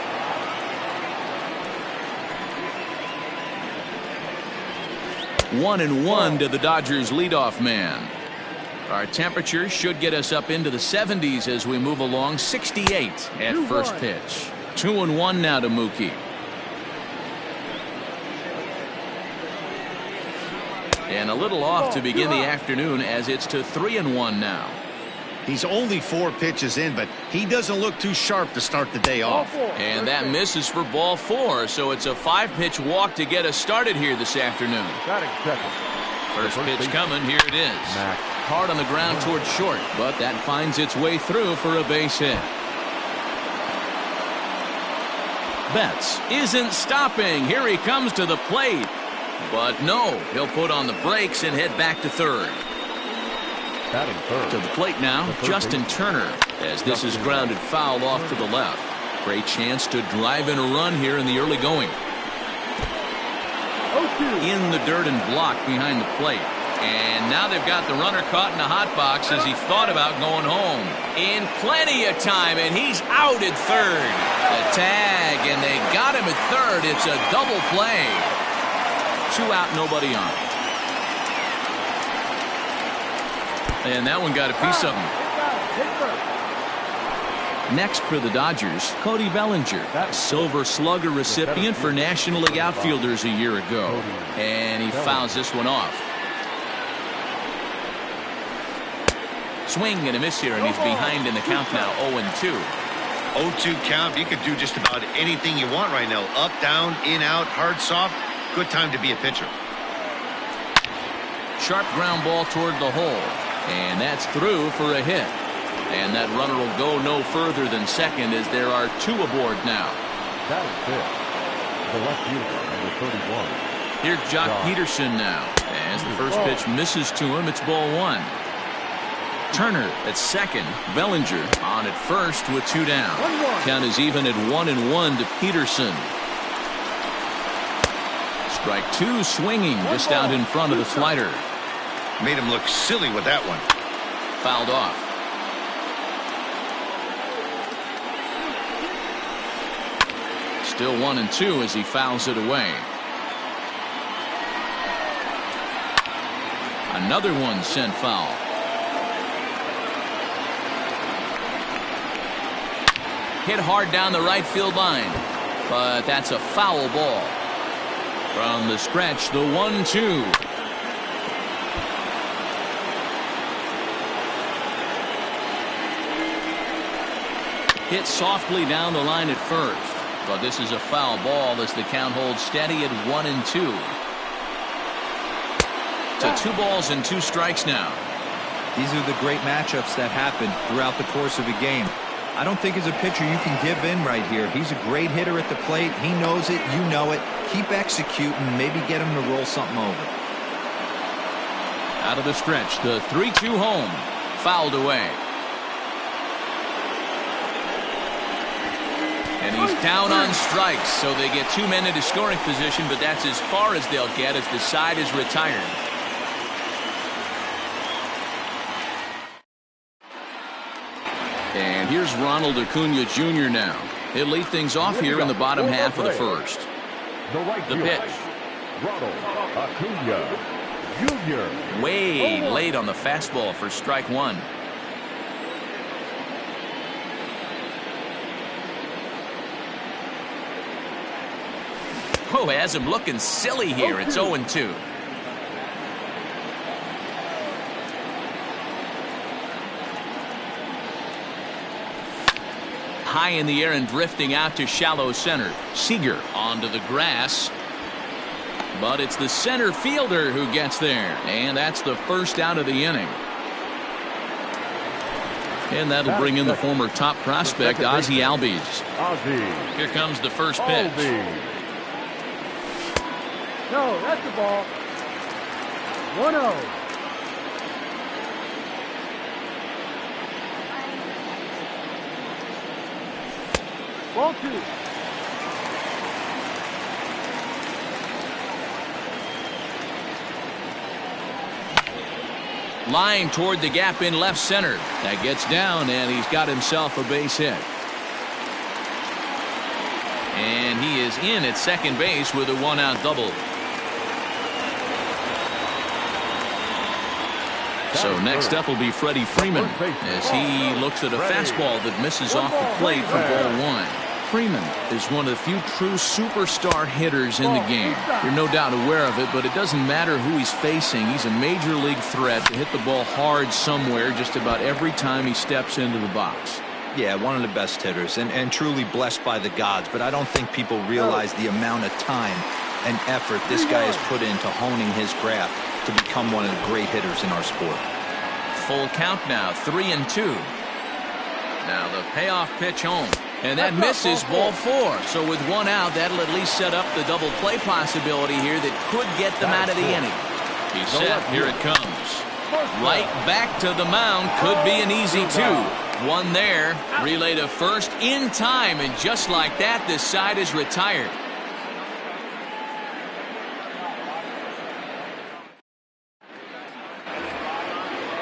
One and one to the Dodgers leadoff man. Our temperature should get us up into the 70s as we move along. 68 at first pitch. 2-1 now to Mookie. And a little off to begin the afternoon as it's to 3-1 now. He's only 4 pitches in, but he doesn't look too sharp to start the day off. And that misses for ball 4, so it's a 5-pitch walk to get us started here this afternoon. Batting second. First pitch coming, here it is. Hard on the ground towards short, but that finds its way through for a base hit. Betts isn't stopping. Here he comes to the plate. But no, he'll put on the brakes and head back to third. Batting third. To the plate now, Justin Turner, as this is grounded foul off to the left. Great chance to drive in a run here in the early going. In the dirt and block behind the plate. And now they've got the runner caught in a hot box as he thought about going home. In plenty of time, and he's out at third. The tag, and they got him at third. It's a double play. 2 out, nobody on. And that one got a piece of him. Next for the Dodgers, Cody Bellinger, Silver Slugger recipient for National League Outfielders a year ago. And he fouls this one off. Swing and a miss here, and he's behind in the count now, 0-2. 0-2 count. You could do just about anything you want right now. Up, down, in, out, hard, soft. Good time to be a pitcher. Sharp ground ball toward the hole. And that's through for a hit. And that runner will go no further than second as there are 2 aboard now. That is fifth. The left fielder, number 31. Here's Jock Peterson now. As the first pitch misses to him, it's ball 1. Turner at second. Bellinger on at first with 2 down. Count is even at 1-1 to Peterson. Strike 2 swinging just out in front of the slider. Made him look silly with that one. Fouled off. Still 1-2 as he fouls it away. Another one sent foul. Hit hard down the right field line, but that's a foul ball. From the stretch, the 1-2. Hit softly down the line at first, but this is a foul ball as the count holds steady at 1-2. To 2 balls and 2 strikes now. These are the great matchups that happen throughout the course of a game. I don't think as a pitcher you can give in right here. He's a great hitter at the plate. He knows it. You know it. Keep executing. Maybe get him to roll something over. Out of the stretch, the 3-2 home. Fouled away. And he's down on strikes, so they get 2 men into scoring position, but that's as far as they'll get as the side is retired. And here's Ronald Acuna Jr. now. He'll lead things off here in the bottom half of the first. The pitch. Ronald Acuna Jr. Way late on the fastball for strike 1. Oh, has him looking silly here. It's 0-2. high in the air and drifting out to shallow center. Seager onto the grass. But it's the center fielder who gets there. And that's the first out of the inning. And that'll bring in the former top prospect, Ozzie Albies. Here comes the first pitch. No, that's the ball. 1-0. Ball 2. Line toward the gap in left center. That gets down, and he's got himself a base hit. And he is in at second base with a 1-out double. So next up will be Freddie Freeman as he looks at a fastball that misses off the plate for ball 1. Freeman is one of the few true superstar hitters in the game. You're no doubt aware of it, but it doesn't matter who he's facing. He's a major league threat to hit the ball hard somewhere just about every time he steps into the box. Yeah, one of the best hitters and truly blessed by the gods, but I don't think people realize the amount of time and effort this guy has put into honing his craft to become one of the great hitters in our sport. Full count now, 3-2. Now the payoff pitch home. And that misses ball 4. So with 1 out, that'll at least set up the double play possibility here that could get them out of the inning. He's set. Here it comes. Right back to the mound. Could be an easy 2. One there. Relay to first in time. And just like that, this side is retired.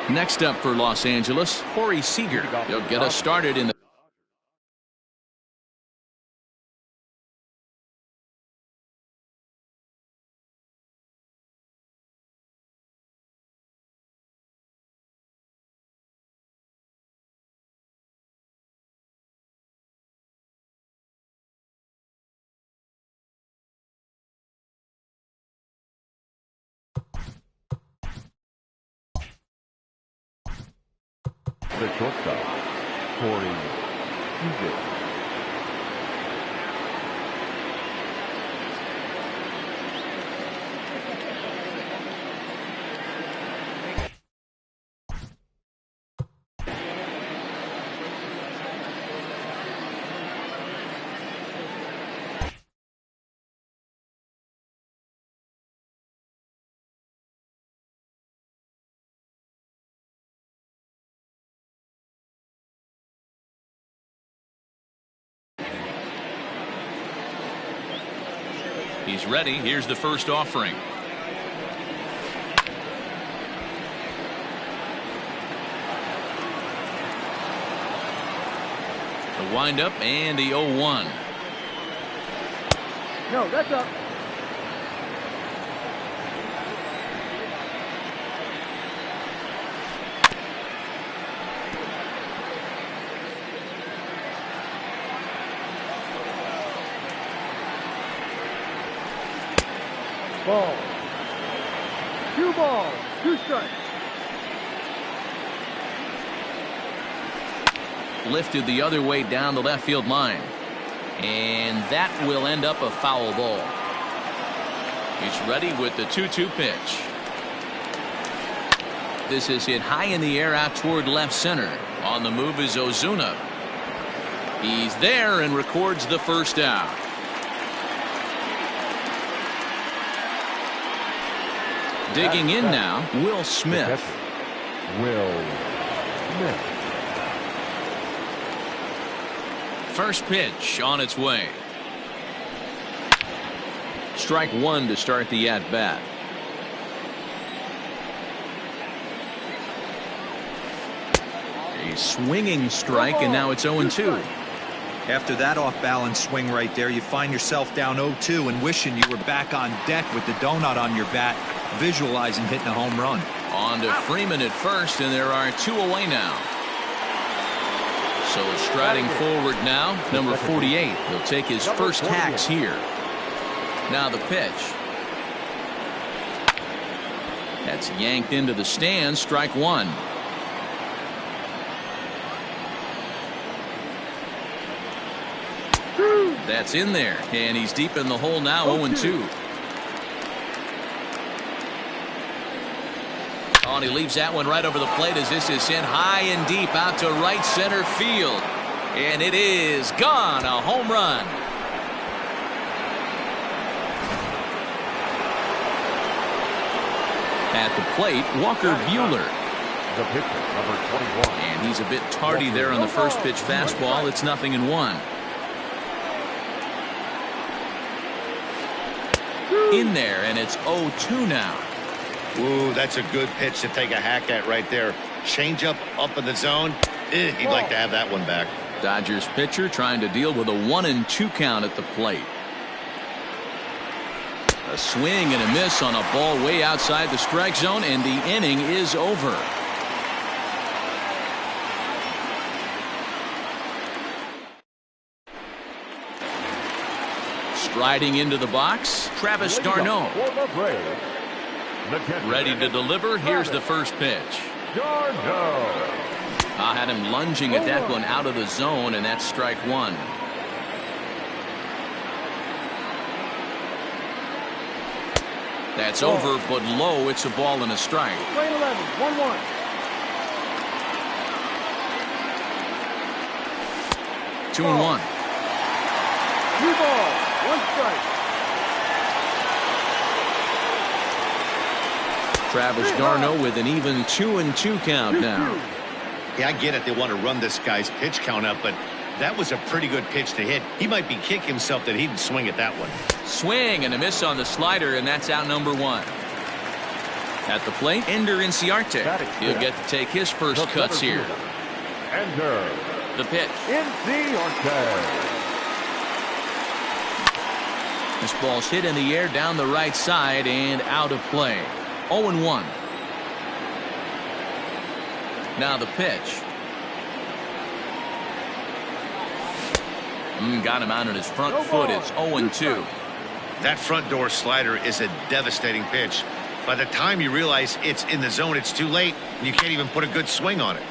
Next up for Los Angeles, Corey Seager. He'll get us started in the the shortstop, Corey Seager. He's ready. Here's the first offering. The windup and the 0-1. No, that's up. Ball. 2 balls, 2 strikes. Lifted the other way down the left field line. And that will end up a foul ball. He's ready with the 2-2 pitch. This is hit high in the air out toward left center. On the move is Ozuna. He's there and records the first out. Digging in now, Will Smith. Will Smith. First pitch on its way. Strike 1 to start the at-bat. A swinging strike, and now it's 0-2. After that off-balance swing right there, you find yourself down 0-2 and wishing you were back on deck with the donut on your bat, visualizing hitting a home run. On to Freeman at first, and there are 2 away now. So striding forward now, number 48. He'll take his first hacks here. Now the pitch. That's yanked into the stands, strike 1. That's in there, and he's deep in the hole now, 0-2. Oh, and he leaves that one right over the plate as this is sent high and deep out to right center field. And it is gone, a home run. At the plate, Walker Buehler. The pitcher, number 21. And he's a bit tardy there on the first pitch fastball. It's 0-1. In there, and it's 0-2 now. Ooh, that's a good pitch to take a hack at right there. Change up in the zone. He'd like to have that one back. Dodgers pitcher trying to deal with a 1-2 count at the plate. A swing and a miss on a ball way outside the strike zone, and the inning is over. Striding into the box, Travis d'Arnaud. Ready to deliver. Here's the first pitch. I had him lunging at that one out of the zone, and that's strike one. That's over, but low. It's a ball and a strike. Straight 11, 1-1. 2-1. 2 balls, 1 strike. Travis d'Arnaud with an even 2-2 count now. Yeah, I get it. They want to run this guy's pitch count up, but that was a pretty good pitch to hit. He might be kicking himself that he didn't swing at that one. Swing and a miss on the slider, and that's out number 1. At the plate, Ender Inciarte. He'll get to take his first cuts here. Ender. The pitch. Inciarte. This ball's hit in the air down the right side and out of play. 0-1. Now the pitch. Got him out on his front foot. It's 0-2. That front door slider is a devastating pitch. By the time you realize it's in the zone, it's too late, and you can't even put a good swing on it.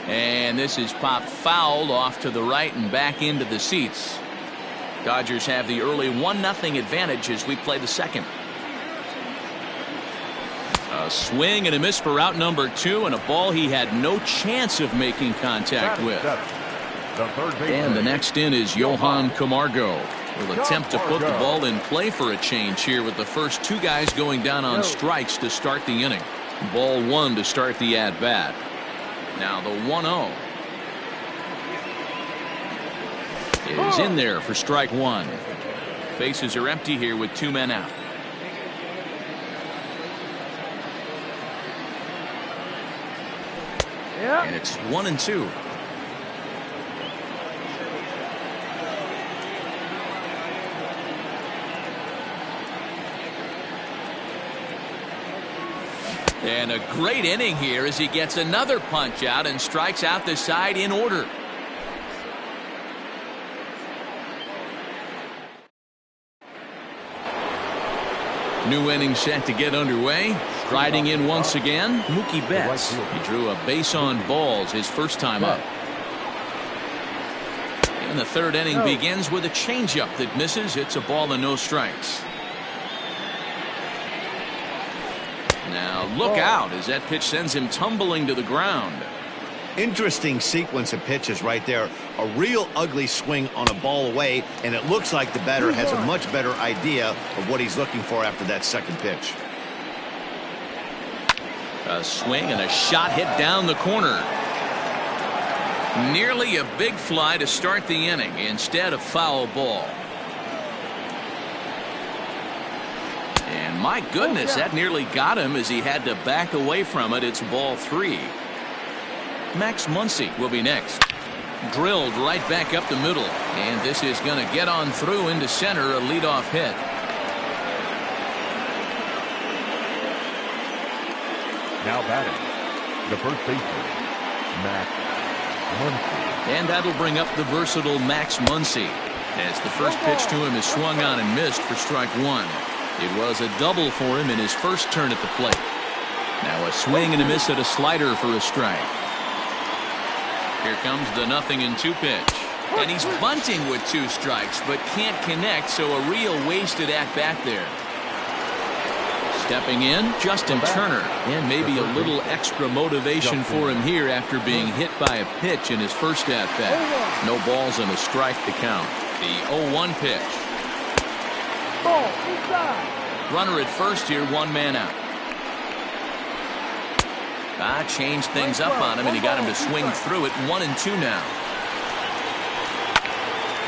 And this is popped foul off to the right and back into the seats. Dodgers have the early 1-0 advantage as we play the second. A swing and a miss for out number 2, and a ball he had no chance of making contact with. And the next in is Johan Camargo. Will attempt to put the ball in play for a change here with the first 2 guys going down on strikes to start the inning. Ball 1 to start the at-bat. Now the 1-0 is in there for strike 1. Bases are empty here with 2 men out. And it's 1-2. And a great inning here as he gets another punch out and strikes out the side in order. New inning set to get underway. Striding in once again, Mookie Betts. He drew a base on balls his first time up. And the third inning begins with a changeup that misses. It's a ball and no strikes. Now look out as that pitch sends him tumbling to the ground. Interesting sequence of pitches right there. A real ugly swing on a ball away, and it looks like the batter has a much better idea of what he's looking for after that second pitch. A swing and a shot hit down the corner. Nearly a big fly to start the inning. Instead, a foul ball. And my goodness, that nearly got him as he had to back away from it. It's ball 3. Max Muncy will be next. Drilled right back up the middle. And this is going to get on through into center, a leadoff hit. Now batting, the first baseman, Max Muncy. And that'll bring up the versatile Max Muncy as the first pitch to him is swung on and missed for strike 1. It was a double for him in his first turn at the plate. Now a swing and a miss at a slider for a strike. Here comes the 0-2 pitch. And he's bunting with 2 strikes, but can't connect, so a real wasted at-bat there. Stepping in, Justin Turner. And maybe a little extra motivation for him here after being hit by a pitch in his first at-bat. No balls and a strike to count. The 0-1 pitch. Ball inside. Runner at first here, 1 man out. Changed things up on him, and he got him to swing through it. 1-2 now.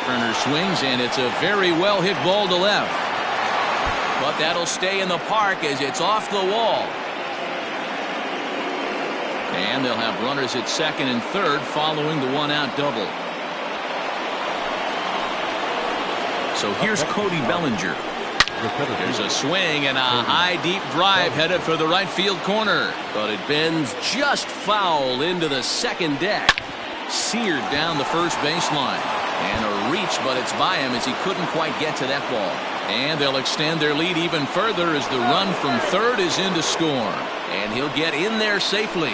Turner swings, and it's a very well hit ball to left. But that'll stay in the park as it's off the wall. And they'll have runners at second and third following the 1-out double. So here's Cody Bellinger. There's a swing and a high deep drive headed for the right field corner. But it bends just foul into the second deck. Seared down the first baseline. And a reach, but it's by him as he couldn't quite get to that ball. And they'll extend their lead even further as the run from third is in to score. And he'll get in there safely.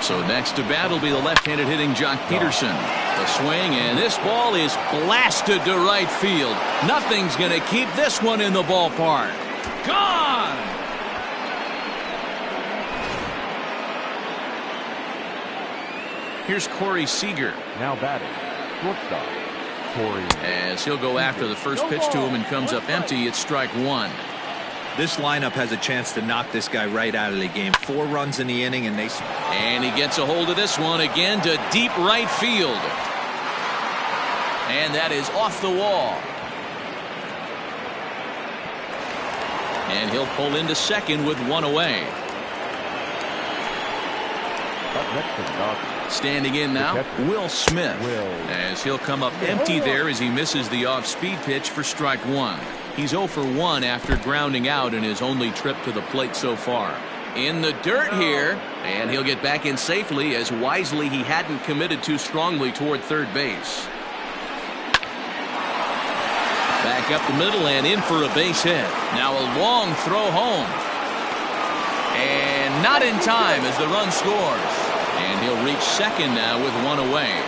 So next to bat will be the left-handed hitting Jock Peterson. The swing, and this ball is blasted to right field. Nothing's going to keep this one in the ballpark. Gone! Here's Corey Seager. Now batting, shortstop, Corey. As he'll go after the first pitch to him and comes up empty, it's strike 1. This lineup has a chance to knock this guy right out of the game. 4 runs in the inning, and he gets a hold of this one again to deep right field. And that is off the wall. And he'll pull into second with 1 away. Up next is Dodgers. Standing in now, Will Smith. As he'll come up empty there as he misses the off-speed pitch for strike 1. He's 0 for 1 after grounding out in his only trip to the plate so far. In the dirt here, and he'll get back in safely as wisely he hadn't committed too strongly toward third base. Back up the middle and in for a base hit. Now a long throw home. And not in time as the run scores. And he'll reach second now with 1 away.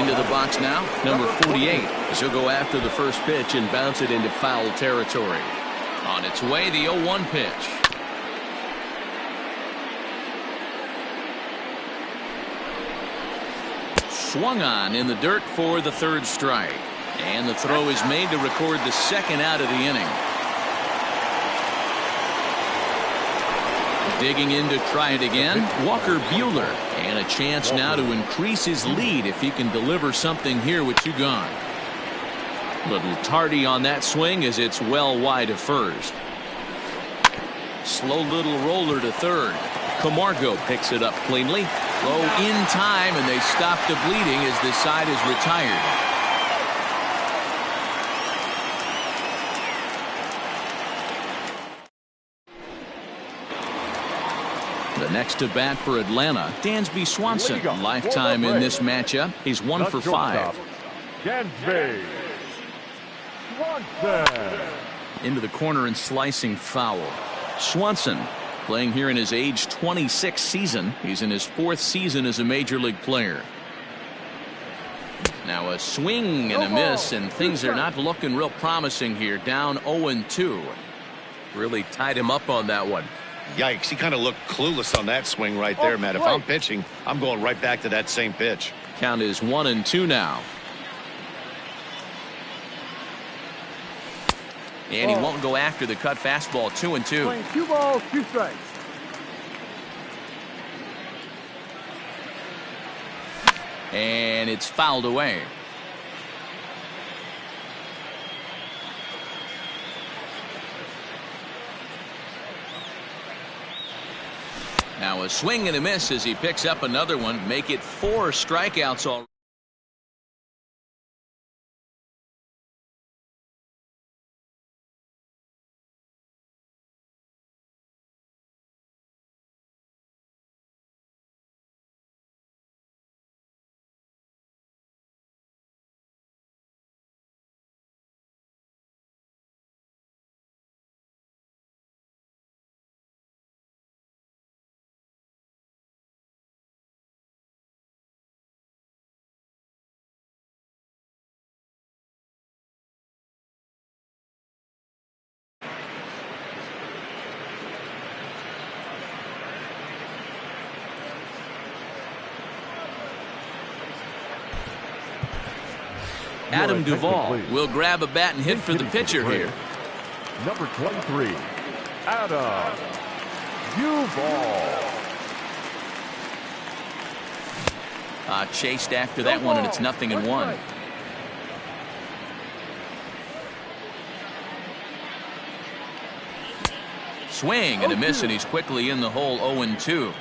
Into the box now, number 48. As he'll go after the first pitch and bounce it into foul territory. On its way, the 0-1 pitch. Swung on in the dirt for the third strike. And the throw is made to record the second out of the inning. Digging in to try it again, Walker Buehler. And a chance now to increase his lead if he can deliver something here with 2 gone. Little tardy on that swing as it's well wide of first. Slow little roller to third. Camargo picks it up cleanly. Throw in time, and they stop the bleeding as the side is retired. The next to bat for Atlanta, Dansby Swanson. Lifetime in this matchup. He's 1 for 5. Dansby Swanson. Into the corner and slicing foul. Swanson playing here in his age 26 season. He's in his 4th season as a major league player. Now a swing and a miss, and things are not looking real promising here. Down 0-2. Really tied him up on that one. Yikes, he kind of looked clueless on that swing right there, Matt. If I'm pitching, I'm going right back to that same pitch. Count is 1-2 now. And he won't go after the cut fastball. 2-2. Playing 2 balls, 2 strikes. And it's fouled away. Now a swing and a miss as he picks up another one. Make it 4 strikeouts already. Adam Duvall will grab a bat and hit for the pitcher here. Number 23, Adam Duvall. Chased after that one, and it's 0-1. Swing and a miss, and he's quickly in the hole. 0-2.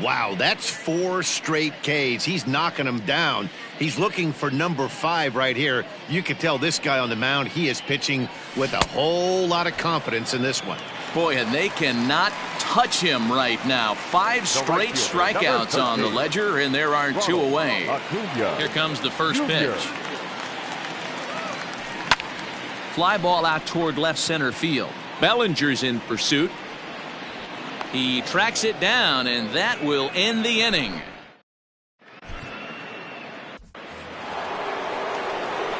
Wow, that's 4 straight Ks. He's knocking them down. He's looking for number 5 right here. You can tell this guy on the mound, he is pitching with a whole lot of confidence in this one. Boy, and they cannot touch him right now. 5 straight strikeouts on the ledger, and there are 2 away. Here comes the first pitch. Fly ball out toward left center field. Bellinger's in pursuit. He tracks it down, and that will end the inning.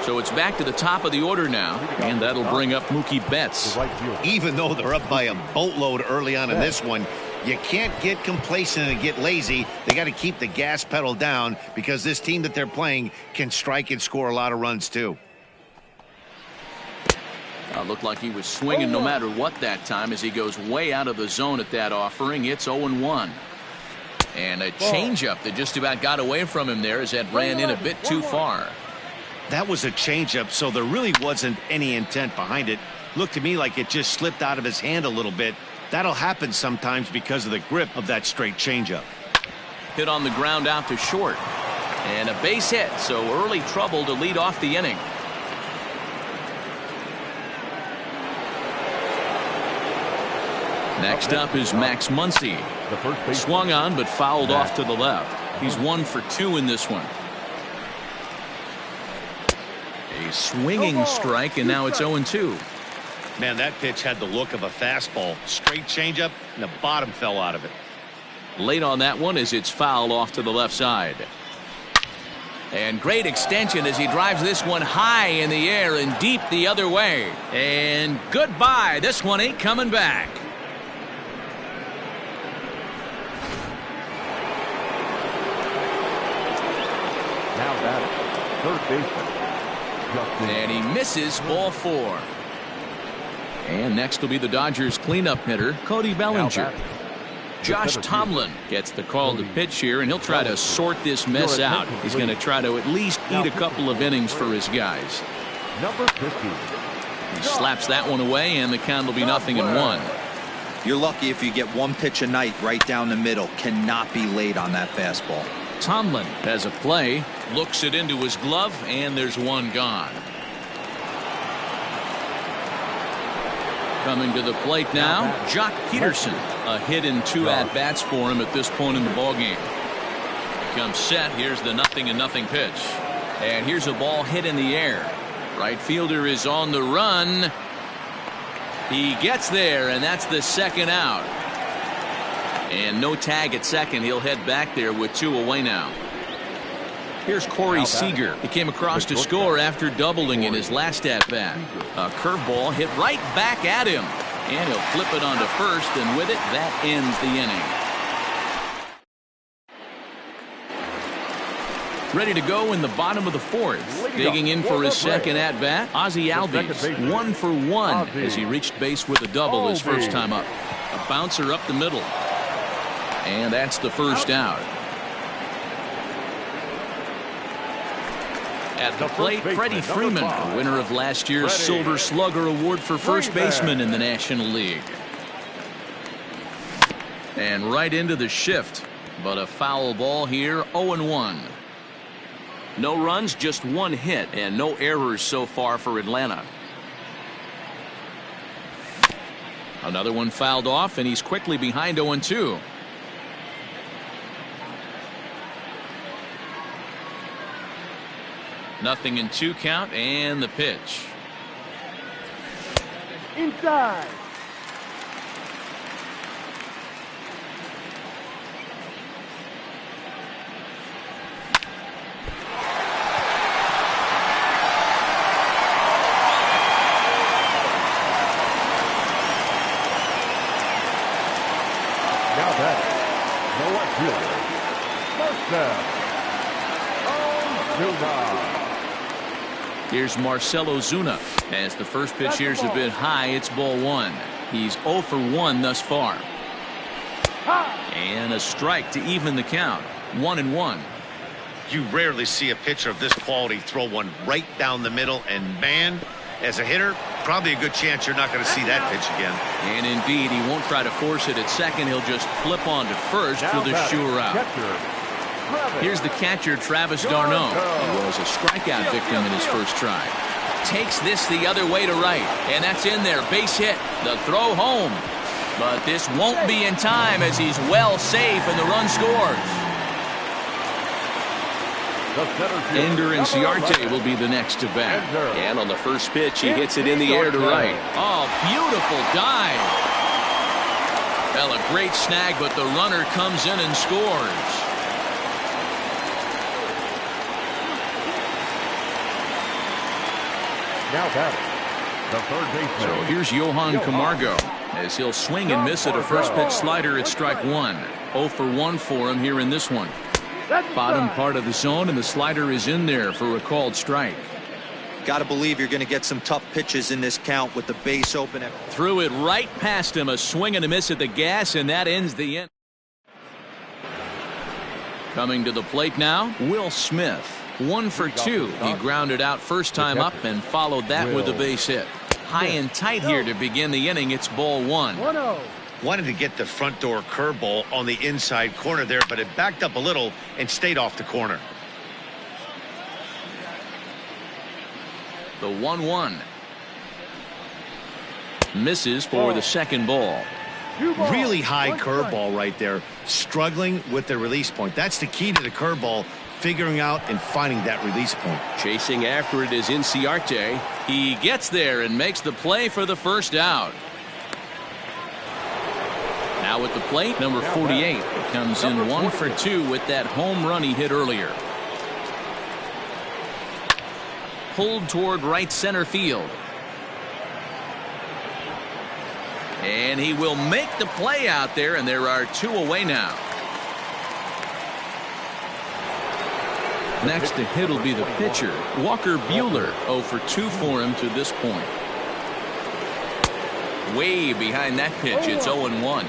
So it's back to the top of the order now, and that'll bring up Mookie Betts. Even though they're up by a boatload early on in this one, you can't get complacent and get lazy. They got to keep the gas pedal down because this team that they're playing can strike and score a lot of runs too. Looked like he was swinging no matter what that time as he goes way out of the zone at that offering. It's 0-1. And a changeup that just about got away from him there as that ran in a bit too far. That was a changeup, so there really wasn't any intent behind it. Looked to me like it just slipped out of his hand a little bit. That'll happen sometimes because of the grip of that straight changeup. Hit on the ground out to short. And a base hit, so early trouble to lead off the inning. Next up is Max Muncy. Swung on but fouled off to the left. He's 1 for 2 in this one. A swinging strike, and now it's 0-2. Man, that pitch had the look of a fastball. Straight changeup, and the bottom fell out of it. Late on that one as it's fouled off to the left side. And great extension as he drives this one high in the air and deep the other way. And goodbye. This one ain't coming back. Now batting, third baseman. And he misses, ball 4. And next will be the Dodgers cleanup hitter, Cody Bellinger. Josh Tomlin gets the call to pitch here, and he'll try to sort this mess out. He's going to try to at least eat a couple of innings for his guys. Number 50. He slaps that one away, and the count will be 0-1. You're lucky if you get 1 pitch a night right down the middle. Cannot be late on that fastball. Tomlin has a play, looks it into his glove, and there's one gone. Coming to the plate now, Jock Peterson. A hit in 2 at-bats for him at this point in the ballgame. Comes set. Here's the 0-0 pitch. And here's a ball hit in the air. Right fielder is on the run. He gets there, and that's the second out. And no tag at second. He'll head back there with 2 away now. Here's Corey Seager. He came across to score after doubling in his last at-bat. A curveball hit right back at him. And he'll flip it onto first, and with it, that ends the inning. Ready to go in the bottom of the 4th. Digging in for his second at-bat, Ozzie Albies. 1 for 1 as he reached base with a double his first time up. A bouncer up the middle. And that's the first out. At the plate, Freddie Freeman, the winner of last year's Silver Slugger Award for first baseman in the National League. And right into the shift, but a foul ball here, 0-1. No runs, just 1 hit, and no errors so far for Atlanta. Another one fouled off, and he's quickly behind 0-2. Nothing in 2 count, and the pitch. Inside. Now that the left fielder, Marcell Ozuna. Here's Marcell Ozuna. As the first pitch here's a bit high, it's ball one. He's 0 for 1 thus far. And a strike to even the count. 1-1. You rarely see a pitcher of this quality throw one right down the middle, and man, as a hitter, probably a good chance you're not going to see that pitch again. And indeed, he won't try to force it at second. He'll just flip on to first for the sure out. Here's the catcher, Travis d'Arnaud. He was a strikeout victim in his first try. Takes this the other way to right, and that's in there. Base hit. The throw home. But this won't be in time as he's well safe and the run scores. Ender Inciarte will be the next to bat. And on the first pitch, he hits it in the air to right. Oh, beautiful dive. Well, a great snag, but the runner comes in and scores. Now batting, the third baseman. So here's Johan Camargo as he'll swing and miss at a first pitch slider at strike one. 0 for 1 for him here in this one. Bottom part of the zone, and the slider is in there for a called strike. Got to believe you're going to get some tough pitches in this count with the base open. Threw it right past him. A swing and a miss at the gas, and that ends the inning. Coming to the plate now, Will Smith. 1 for 2. He grounded out first time up and followed that with a base hit. High and tight here to begin the inning. It's ball 1. 1-0. Wanted to get the front door curveball on the inside corner there, but it backed up a little and stayed off the corner. The 1-1. Misses for the second ball. Really high curveball right there. Struggling with the release point. That's the key to the curveball. Figuring out and finding that release point. Chasing after it is Inciarte. He gets there and makes the play for the first out. Now at the plate, number 48 comes in 1 for 2 with that home run he hit earlier. Pulled toward right center field. And he will make the play out there, and there are 2 away now. Next to hit will be the pitcher, Walker Buehler. 0 for 2 for him to this point. Way behind that pitch, it's 0-1.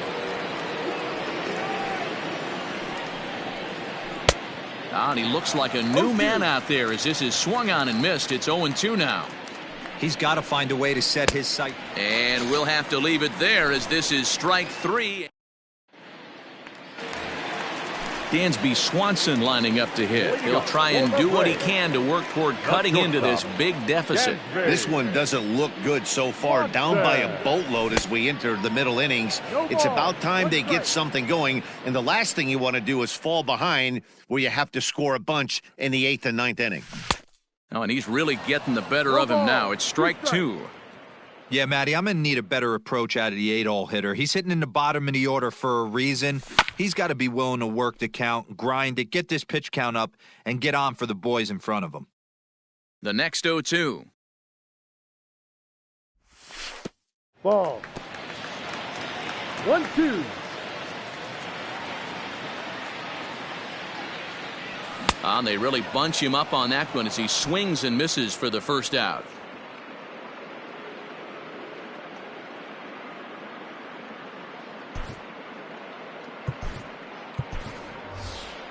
And he looks like a new man out there as this is swung on and missed. It's 0-2 now. He's got to find a way to set his sight. And we'll have to leave it there as this is strike 3. Dansby Swanson lining up to hit. He'll try and do what he can to work toward cutting into this big deficit. This one doesn't look good so far. Down by a boatload as we enter the middle innings. It's about time they get something going. And the last thing you want to do is fall behind where you have to score a bunch in the 8th and 9th inning. Oh, and he's really getting the better of him now. It's strike 2. Yeah, Matty, I'm going to need a better approach out of the 8-hole hitter. He's hitting in the bottom of the order for a reason. He's got to be willing to work the count, grind it, get this pitch count up, and get on for the boys in front of him. The next 0-2. Ball. 1-2. They really bunch him up on that one as he swings and misses for the first out.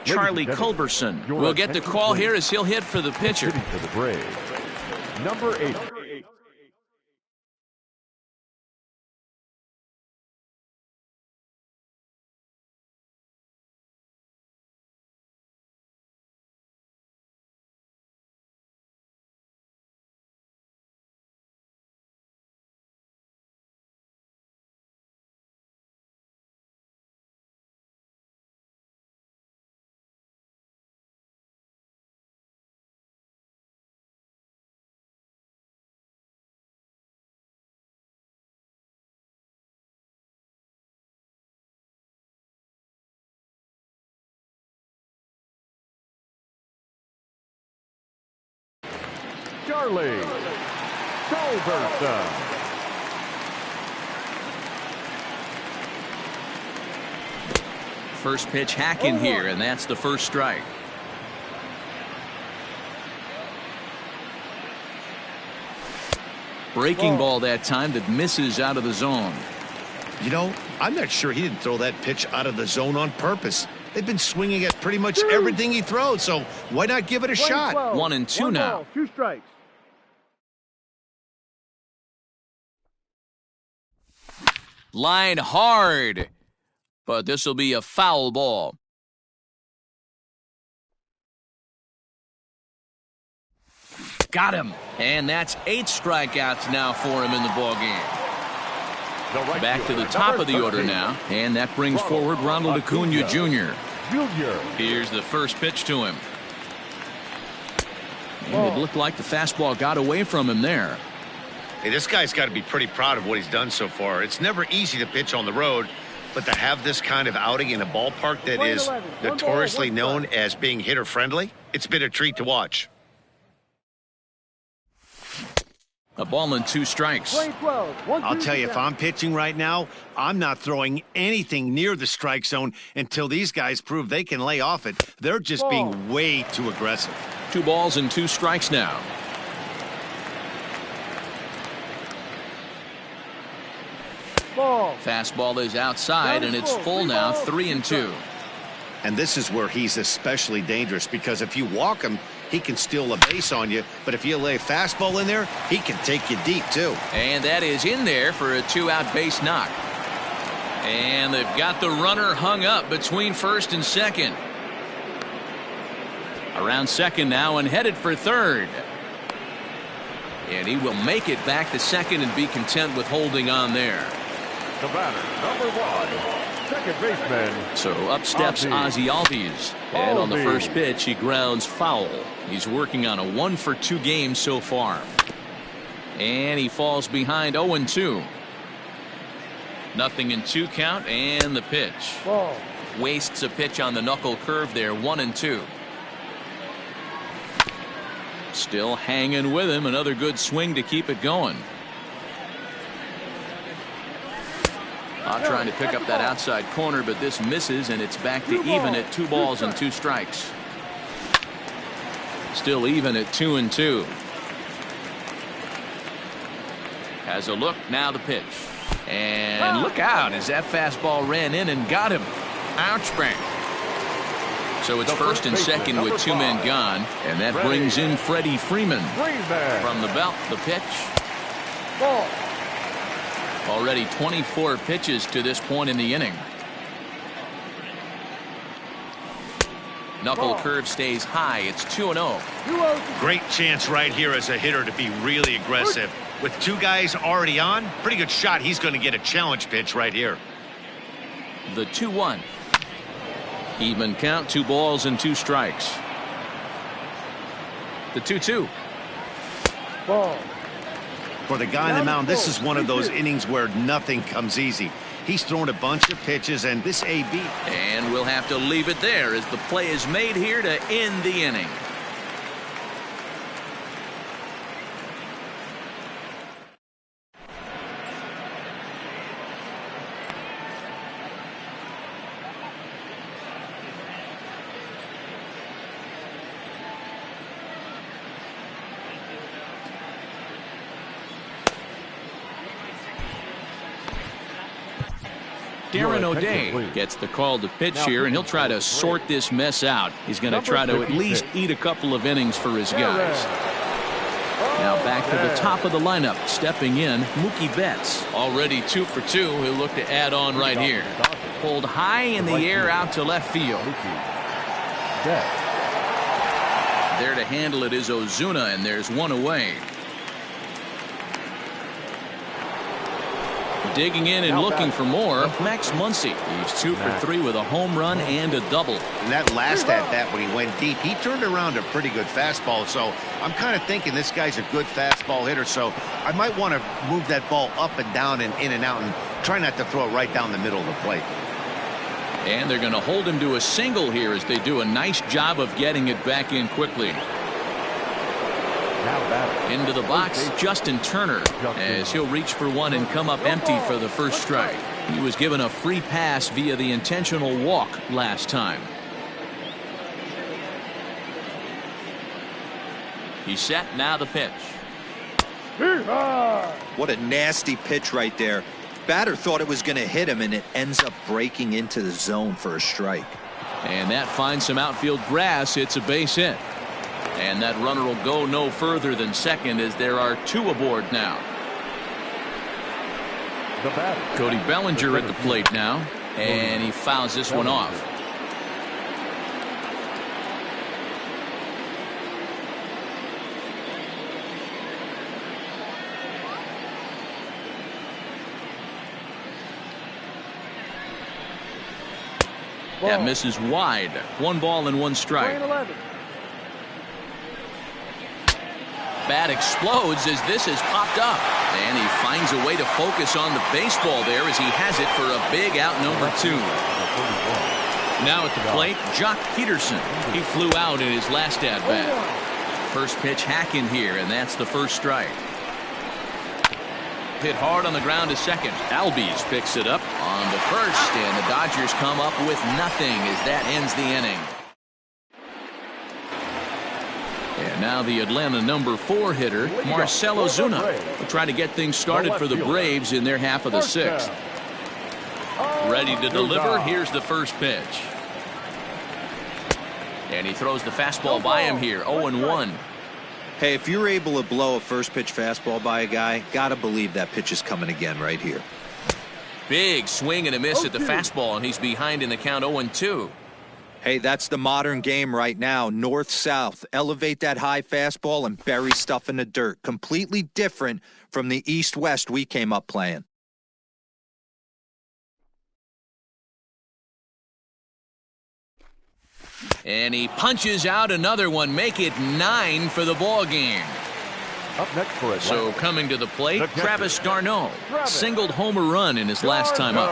Charlie Culberson will get the call here as he'll hit for the pitcher. For the Braves, number 8. Charlie Culberson. First pitch hack in here, and that's the first strike. Breaking ball that time that misses out of the zone. You know, I'm not sure he didn't throw that pitch out of the zone on purpose. They've been swinging at pretty much everything he throws, so why not give it a shot? 1-2 now. Ball, 2 strikes. Line hard, but this will be a foul ball. Got him, and that's 8 strikeouts now for him in the ballgame. Back to the top of the order now, and that brings forward Ronald Acuna Jr. Here's the first pitch to him. And it looked like the fastball got away from him there. Hey, this guy's got to be pretty proud of what he's done so far. It's never easy to pitch on the road, but to have this kind of outing in a ballpark that is notoriously known as being hitter-friendly, it's been a treat to watch. A ball and 2 strikes. I'll tell you, if I'm pitching right now, I'm not throwing anything near the strike zone until these guys prove they can lay off it. They're just being way too aggressive. 2 balls and 2 strikes now. Fastball is outside, and it's full now, 3-2. And this is where he's especially dangerous, because if you walk him, he can steal a base on you. But if you lay a fastball in there, he can take you deep, too. And that is in there for a 2-out base knock. And they've got the runner hung up between first and second. Around second now and headed for third. And he will make it back to second and be content with holding on there. The batter, number 1, second baseman. So up steps Ozzie Albies. And on the first pitch, he grounds foul. He's working on a 1-for-2 game so far. And he falls behind 0-2. 0-2 count, and the pitch. Wastes a pitch on the knuckle curve there, 1-2. Still hanging with him. Another good swing to keep it going. Trying to pick up that outside corner, but this misses, and it's back to even at 2 balls and 2 strikes. Still even at 2-2. Has a look, now the pitch. And look out as that fastball ran in and got him. Ouch, bang. So it's first and second with 2 men gone, and that brings in Freddie Freeman. From the belt, the pitch. Already 24 pitches to this point in the inning. Knuckle curve stays high. It's 2-0. Great chance right here as a hitter to be really aggressive. With 2 guys already on, pretty good shot. He's going to get a challenge pitch right here. The 2-1. Even count, 2 balls and 2 strikes. The 2-2. For the guy on the mound, this is one of those innings where nothing comes easy. He's thrown a bunch of pitches, and this AB. And we'll have to leave it there as the play is made here to end the inning. Darren O'Day gets the call to pitch here, and he'll try to sort this mess out. He's going to try to at least eat a couple of innings for his guys. Now back to the top of the lineup, stepping in, Mookie Betts. Already 2 for 2. He'll look to add on right here. Pulled high in the air out to left field. There to handle it is Ozuna, and there's 1 away. Digging in and looking for more, Max Muncy. He's 2 for 3 with a home run and a double. And that last at-bat when he went deep, he turned around a pretty good fastball. So I'm kind of thinking this guy's a good fastball hitter. So I might want to move that ball up and down and in and out and try not to throw it right down the middle of the plate. And they're going to hold him to a single here as they do a nice job of getting it back in quickly. Into the box, Justin Turner, as he'll reach for one and come up empty for the first strike. He was given a free pass via the intentional walk last time. He's set, now the pitch. What a nasty pitch right there. Batter thought it was going to hit him, and it ends up breaking into the zone for a strike. And that finds some outfield grass. It's a base hit. And that runner will go no further than second as there are two aboard now. Cody Bellinger at the plate now. And he fouls this one off. That misses wide. 1 ball and 1 strike. Bat explodes as this has popped up. And he finds a way to focus on the baseball there as he has it for a big out number 2. Now at the plate, Jock Peterson. He flew out in his last at bat. First pitch hacking here, and that's the first strike. Hit hard on the ground to second. Albies picks it up on the first, and the Dodgers come up with nothing as that ends the inning. And now the Atlanta number 4 hitter, Marcell Ozuna, will try to get things started for the Braves in their half of the 6th. Ready to deliver. Here's the first pitch. And he throws the fastball by him here. 0-1. Hey, if you're able to blow a first pitch fastball by a guy, gotta believe that pitch is coming again right here. Big swing and a miss at the fastball, and he's behind in the count 0-2. Hey, that's the modern game right now. North-south. Elevate that high fastball and bury stuff in the dirt. Completely different from the east-west we came up playing. And he punches out another one. Make it 9 for the ball game. Up next for it. So coming to the plate, Travis d'Arnaud singled home a run in his last time up.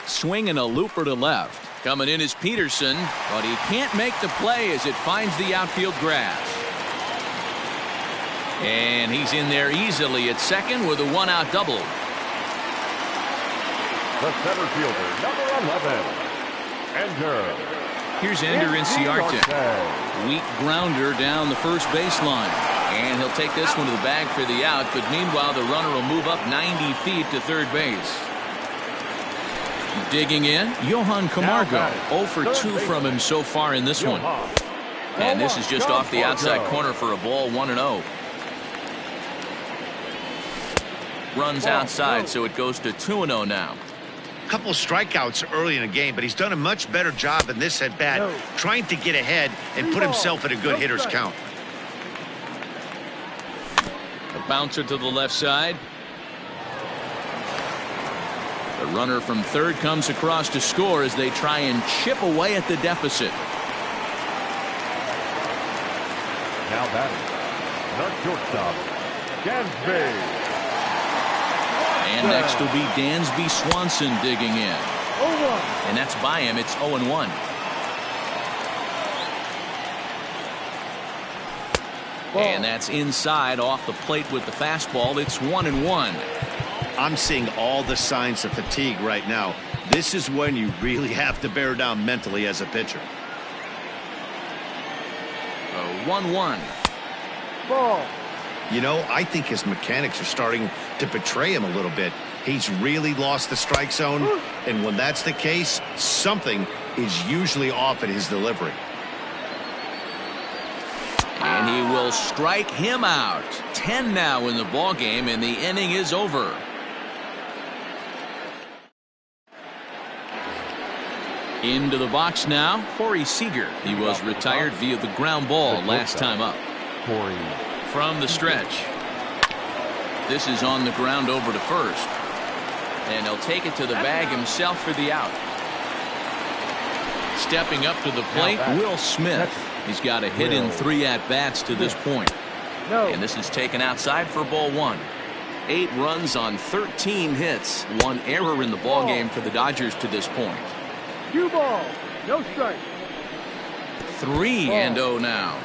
Swinging a looper to left. Coming in is Peterson, but he can't make the play as it finds the outfield grass. And he's in there easily at second with a 1-out double. The center fielder, number 11, Ender. Here's Ender Inciarte. Weak grounder down the first baseline. And he'll take this one to the bag for the out, but meanwhile the runner will move up 90 feet to third base. Digging in, Johan Camargo. 0 for 2 from him so far in this one. And this is just off the outside corner for a ball, 1-0. Runs outside, so it goes to 2-0 now. Couple of strikeouts early in the game, but he's done a much better job in this at bat, trying to get ahead and put himself in a good hitter's count. A bouncer to the left side. The runner from third comes across to score as they try and chip away at the deficit. Now batting, the shortstop, Dansby. And next will be Dansby Swanson digging in. And that's by him. It's 0-1. And that's inside off the plate with the fastball. It's 1-1. I'm seeing all the signs of fatigue right now. This is when you really have to bear down mentally as a pitcher. 1-1. Ball. You know, I think his mechanics are starting to betray him a little bit. He's really lost the strike zone, and when that's the case, something is usually off at his delivery. And he will strike him out. 10 now in the ball game, and the inning is over. Into the box now, Corey Seager. He was retired via the ground ball last time up. Corey. From the stretch. This is on the ground over to first. And he'll take it to the bag himself for the out. Stepping up to the plate, Will Smith. He's got a hit in 3 at-bats to this point. And this is taken outside for ball 1. 8 runs on 13 hits. 1 error in the ball game for the Dodgers to this point. 2 balls, no strike. 3-0 now.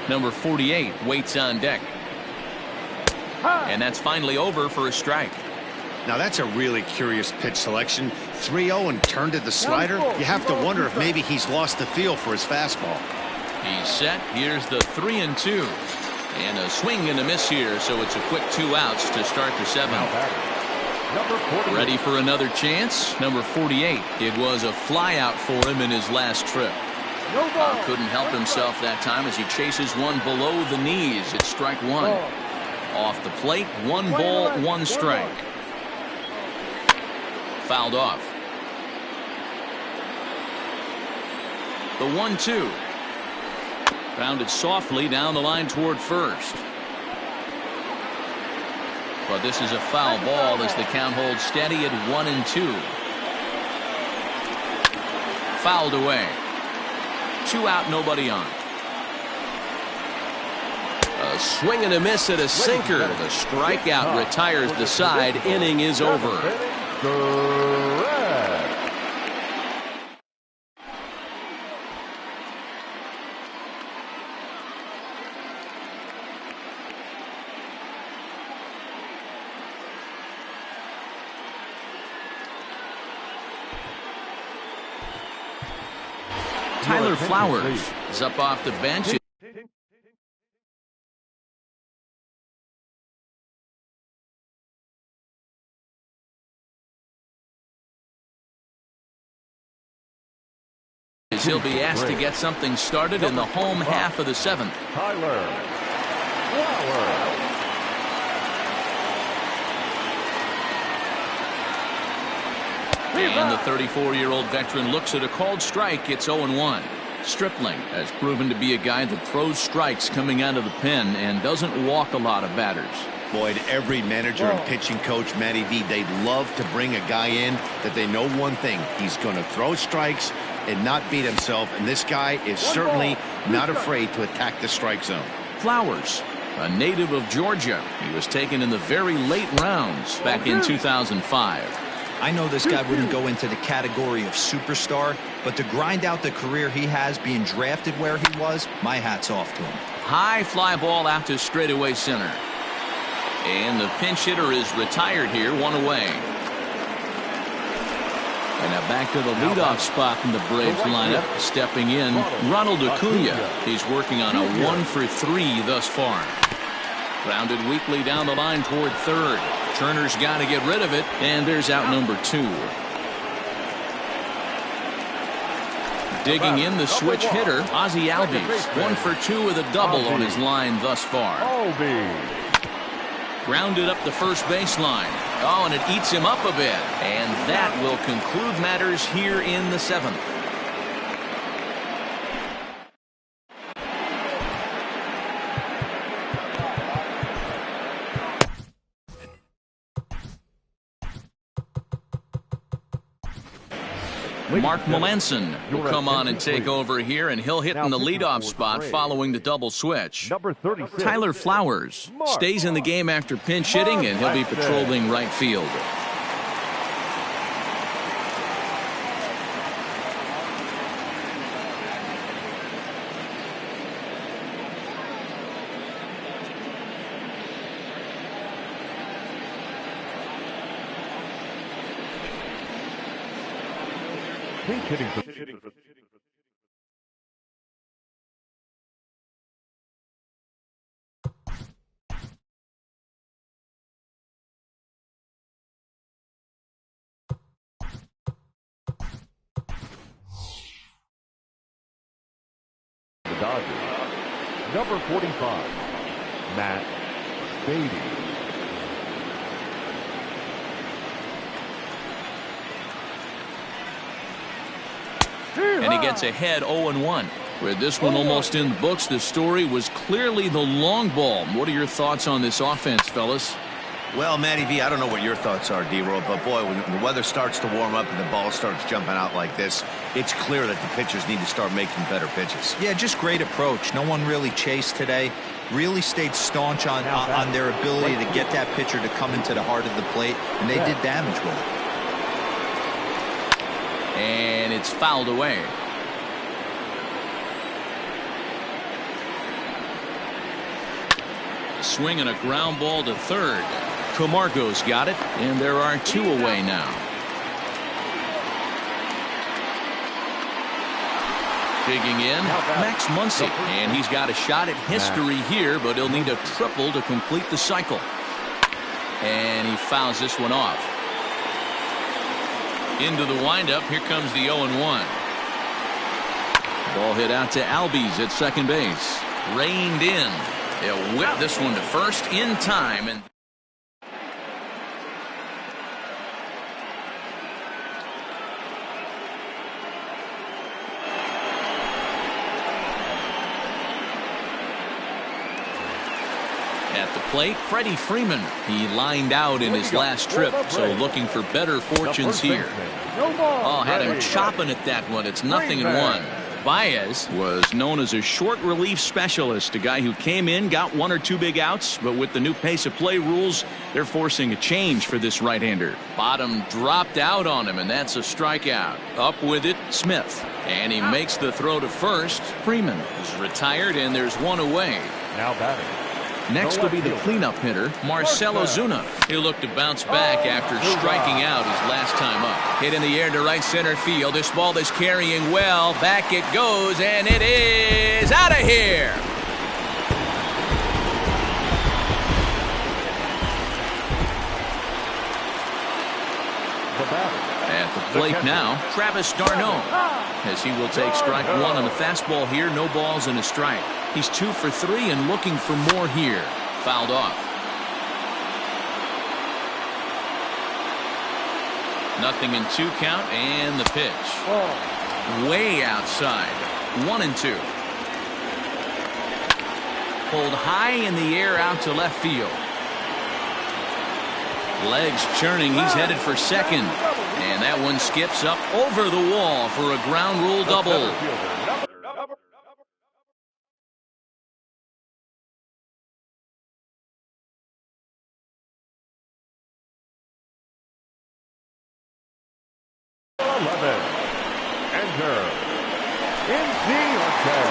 Number 48 waits on deck. And that's finally over for a strike. Now that's a really curious pitch selection. 3-0 and turned to the slider. You have to wonder if maybe he's lost the feel for his fastball. He's set. Here's the 3-2. And a swing and a miss here, so it's a quick 2 outs to start the 7th. Ready for another chance. Number 48. It was a flyout for him in his last trip. Couldn't help himself that time as he chases one below the knees. It's strike 1. Off the plate, 1 ball, 1 strike. Fouled off. The 1-2. Grounded softly down the line toward first. But this is a foul ball as the count holds steady at 1-2. Fouled away. 2 out, nobody on. A swing and a miss at a sinker. The strikeout retires the side. Inning is over. Tyler Flowers is up off the bench. He'll be asked to get something started in the home half of the 7th. Tyler Flowers. And the 34-year-old veteran looks at a called strike. It's 0-1. Stripling has proven to be a guy that throws strikes coming out of the pen and doesn't walk a lot of batters. Boyd, every manager and pitching coach, Matty V, they'd love to bring a guy in that they know one thing. He's going to throw strikes and not beat himself, and this guy is certainly not afraid to attack the strike zone. Flowers, a native of Georgia. He was taken in the very late rounds back in 2005. I know this guy wouldn't go into the category of superstar, but to grind out the career he has being drafted where he was, my hat's off to him. High fly ball out to straightaway center. And the pinch hitter is retired here, 1 away. And now back to the leadoff spot in the Braves lineup. Stepping in, Ronald Acuna. He's working on a 1-for-3 thus far. Grounded weakly down the line toward third. Turner's got to get rid of it, and there's out number 2. Digging in the switch hitter, Ozzie Albies. 1-for-2 with a double on his line thus far. Grounded up the first baseline. Oh, and it eats him up a bit. And that will conclude matters here in the 7th. Mark Melanson will come on and take over here, and he'll hit in the leadoff spot following the double switch. Number 36. Tyler Flowers stays in the game after pinch hitting, and he'll be patrolling right field. The Dodgers. Number 45, Matt Beatty. And he gets ahead 0-1. With this one almost in the books, the story was clearly the long ball. What are your thoughts on this offense, fellas? Well, Matty V, I don't know what your thoughts are, D-Roll, but boy, when the weather starts to warm up and the ball starts jumping out like this, it's clear that the pitchers need to start making better pitches. Yeah, just great approach. No one really chased today. Really stayed staunch on their ability to get that pitcher to come into the heart of the plate, and they did damage with it. And it's fouled away. A swing and a ground ball to third. Camargo's got it, and there are 2 away now. Digging in, Max Muncy. And he's got a shot at history here, but he'll need a triple to complete the cycle. And he fouls this one off. Into the windup, here comes the 0-1. Ball hit out to Albies at second base. Reined in. They'll whip this one to first in time. And at the plate, Freddie Freeman. He lined out in his last trip, so looking for better fortunes here. Oh, had him chopping at that one. It's 0-1. Baez was known as a short relief specialist, a guy who came in, got 1 or 2 big outs, but with the new pace of play rules, they're forcing a change for this right-hander. Bottom dropped out on him, and that's a strikeout. Up with it, Smith. And he makes the throw to first. Freeman is retired, and there's one away. Now batting. Next will be the cleanup hitter, Marcell Ozuna. He'll look to bounce back after striking out his last time up. Hit in the air to right center field. This ball is carrying well. Back it goes, and it is out of here. At the plate now, Travis d'Arnaud, as he will take strike one on the fastball here. No balls and a strike. He's 2 for 3 and looking for more here. Fouled off. 0-2 count, and the pitch. Way outside. 1-2. Pulled high in the air out to left field. Legs churning. He's headed for second. And that one skips up over the wall for a ground rule double. Enter Inciarte.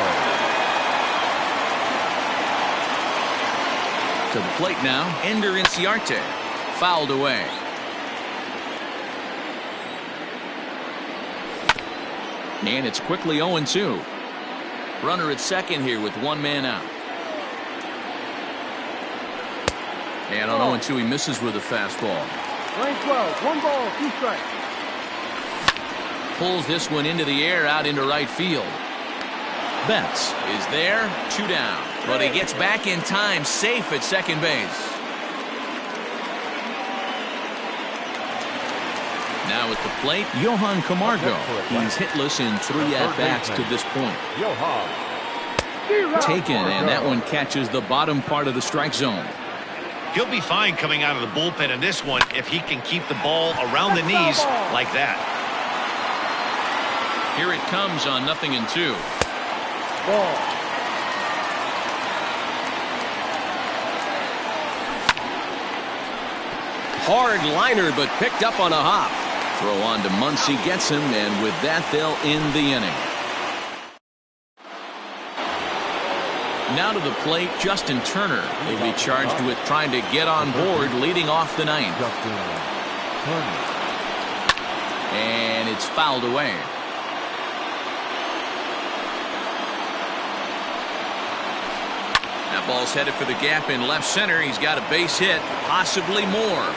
To the plate now, Ender Inciarte. Fouled away. And it's quickly 0-2. Runner at second here with 1 man out. And on 0-2 he misses with a fastball. Line 12, 1 ball, 2 strikes. Pulls this one into the air out into right field. Betts is there, 2 down. But he gets back in time, safe at second base. Now at the plate, Johan Camargo. He's hitless in 3 at-bats to this point. Taken, and that one catches the bottom part of the strike zone. He'll be fine coming out of the bullpen in this one if he can keep the ball around the knees like that. Here it comes on 0-2. Ball. Hard liner, but picked up on a hop. Throw on to Muncy, gets him, and with that, they'll end the inning. Now to the plate, Justin Turner. He'll be charged with trying to get on board, leading off the ninth. And it's fouled away. That ball's headed for the gap in left center. He's got a base hit, possibly more.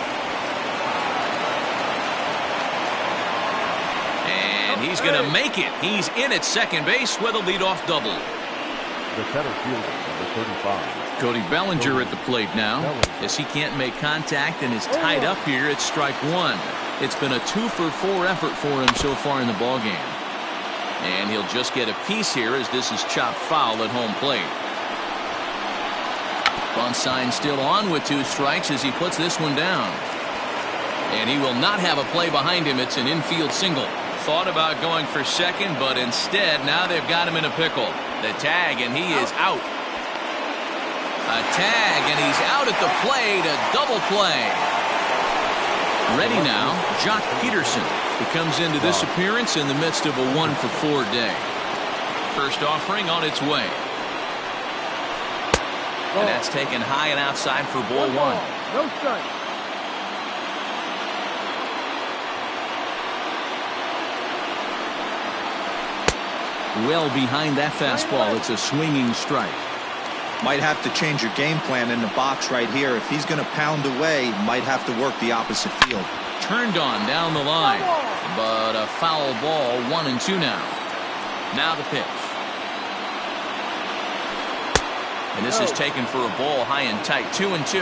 He's going to make it. He's in at second base with a leadoff double. The center fielder, number 35. Cody Bellinger at the plate now, as he can't make contact and is tied up here at strike 1. It's been a 2 for 4 effort for him so far in the ballgame. And he'll just get a piece here as this is chopped foul at home plate. Bunt sign still on with 2 strikes as he puts this one down. And he will not have a play behind him. It's an infield single. Thought about going for second, but instead now they've got him in a pickle. The tag, and he is out. A tag, and he's out at the plate. A double play. Ready now, Jock Peterson. He comes into this appearance in the midst of a 1 for 4 day. First offering on its way. And that's taken high and outside for ball 1. No strike. well behind that fastball. It's a swinging strike. Might have to change your game plan in the box right here. If he's going to pound away, might have to work the opposite field. Turned on down the line, but a foul ball. 1-2 now. Now the pitch. And this is taken for a ball high and tight. 2-2.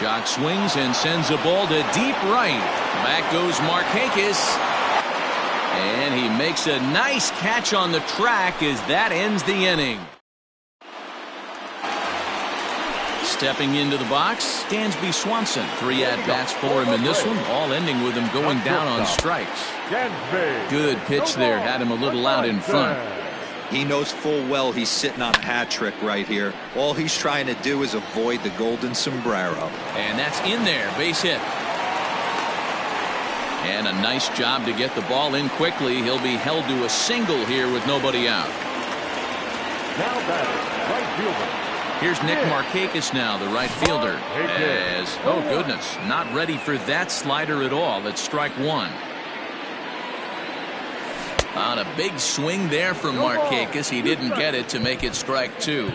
Jock swings and sends a ball to deep right. Back goes Markakis. And he makes a nice catch on the track as that ends the inning. Stepping into the box, Dansby Swanson. 3 at-bats for him in this one, all ending with him going down on strikes. Good pitch there, had him a little out in front. He knows full well he's sitting on a hat trick right here. All he's trying to do is avoid the golden sombrero. And that's in there, base hit. And a nice job to get the ball in quickly. He'll be held to a single here with nobody out. Now batting, right fielder. Here's Nick Markakis now, the right fielder. As, oh goodness, not ready for that slider at all. It's strike 1. On a big swing there from Markakis. He didn't get it to make it strike 2.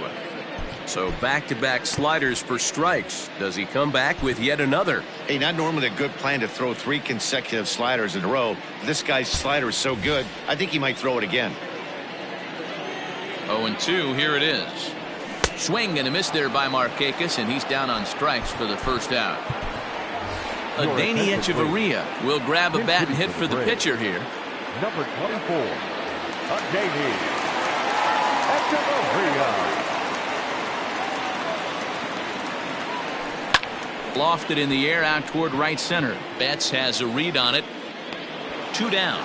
So back-to-back sliders for strikes. Does he come back with yet another? Hey, not normally a good plan to throw 3 consecutive sliders in a row. This guy's slider is so good, I think he might throw it again. 0-2, here it is. Swing and a miss there by Markakis, and he's down on strikes for the first out. Adeiny Echeverria will grab a bat and hit for the pitcher here. Number 24, Adeiny Echeverria. Lofted in the air out toward right center. Betts has a read on it. 2 down.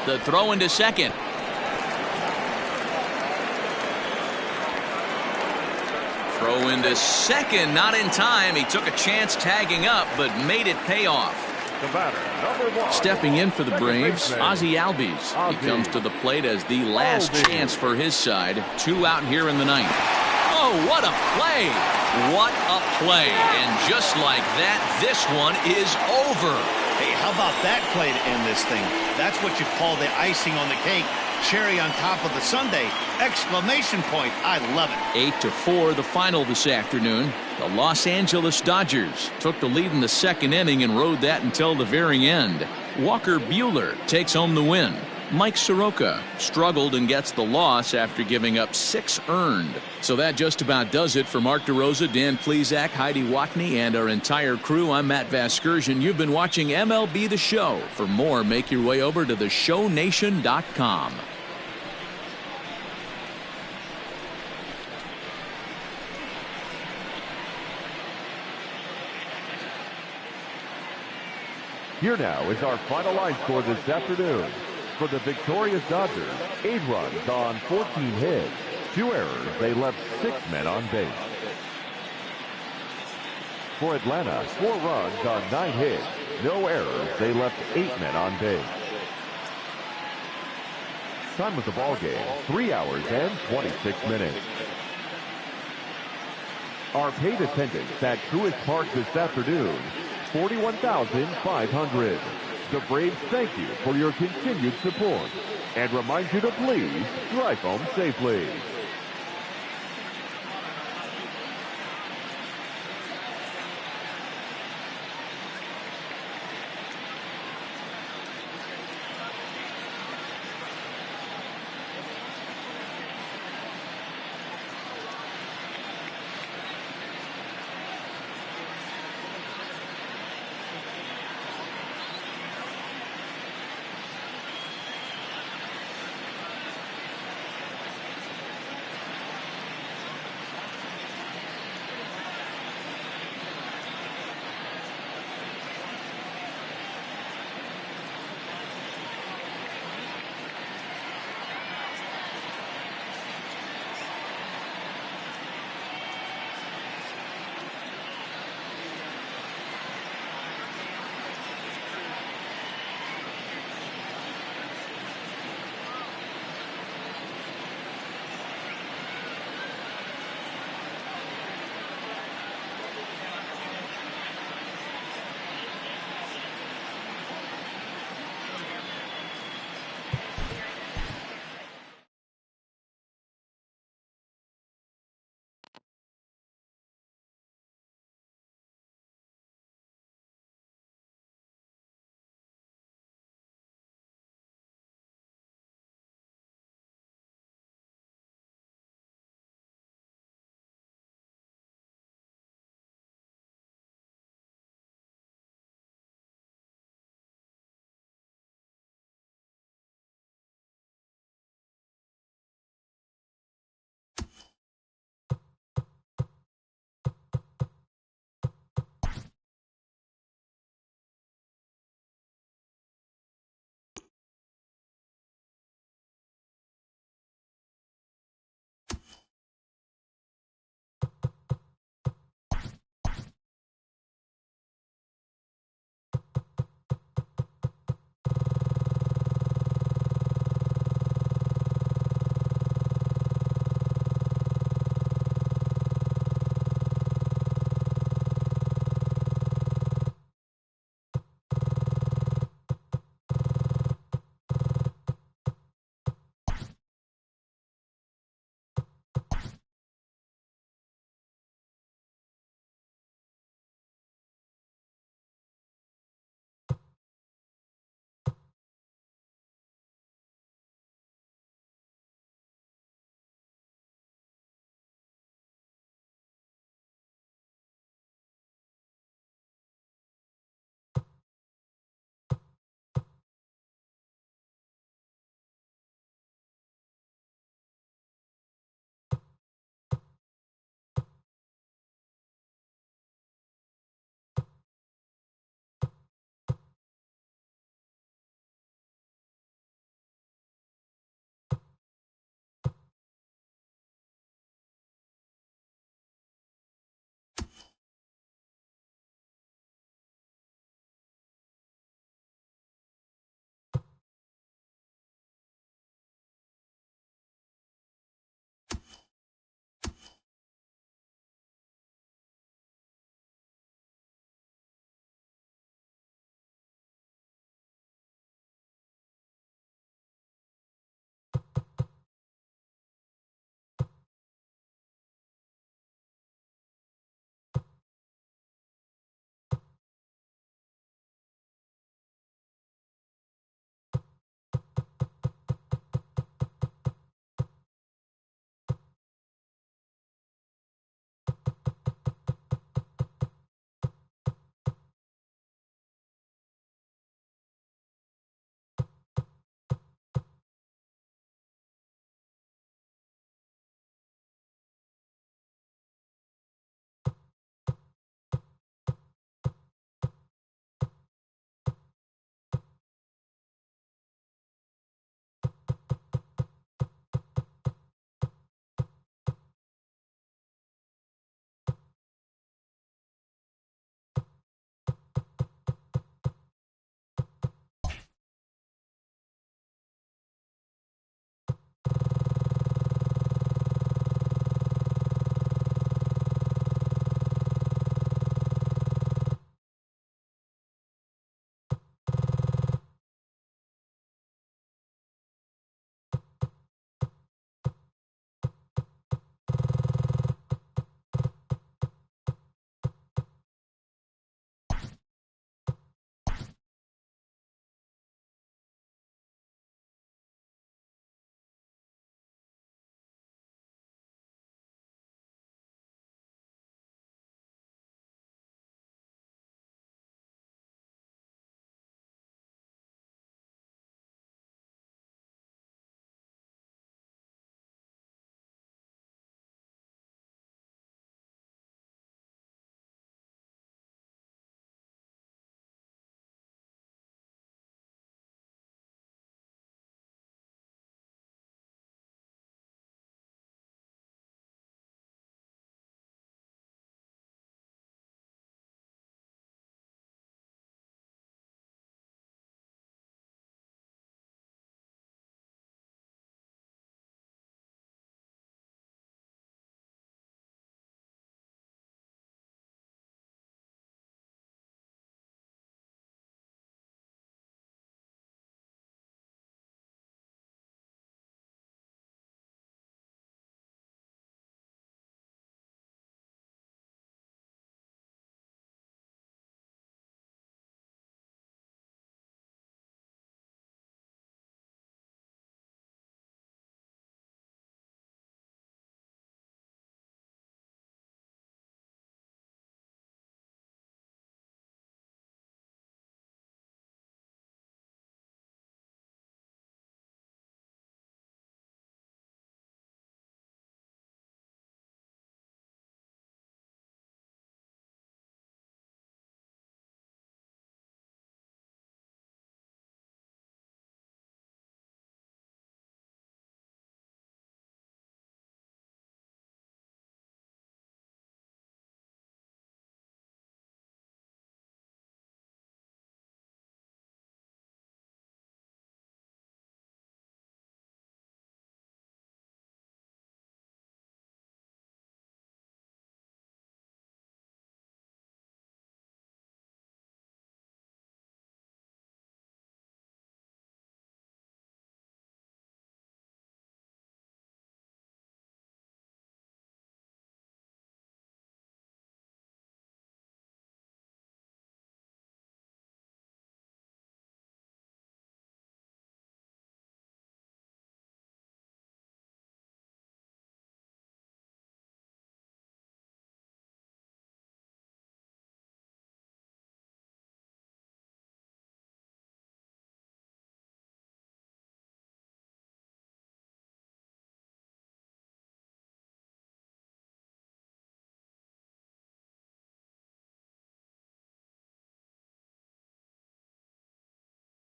The throw into second. Throw into second, not in time. He took a chance tagging up, but made it pay off. The batter, number 1. Stepping in for the Braves, Ozzie Albies. He comes to the plate as the last chance for his side. 2 out here in the 9th. Oh, what a play! What a play. And just like that, this one is over. Hey, how about that play to end this thing? That's what you call the icing on the cake. Cherry on top of the sundae. Exclamation point. I love it. 8-4 the final this afternoon. The Los Angeles Dodgers took the lead in the second inning and rode that until the very end. Walker Buehler takes home the win. Mike Soroka struggled and gets the loss after giving up 6 earned. So that just about does it for Mark DeRosa, Dan Plesac, Heidi Watney, and our entire crew. I'm Matt Vasgersian. You've been watching MLB The Show. For more, make your way over to theshownation.com. Here now is our final line score this afternoon. For the victorious Dodgers, 8 runs on 14 hits, 2 errors. They left 6 men on base. For Atlanta, 4 runs on 9 hits, no errors. They left 8 men on base. Time of the ball game, 3 hours and 26 minutes. Our paid attendance at Truist Park this afternoon, 41,500. The Braves thank you for your continued support and remind you to please drive home safely.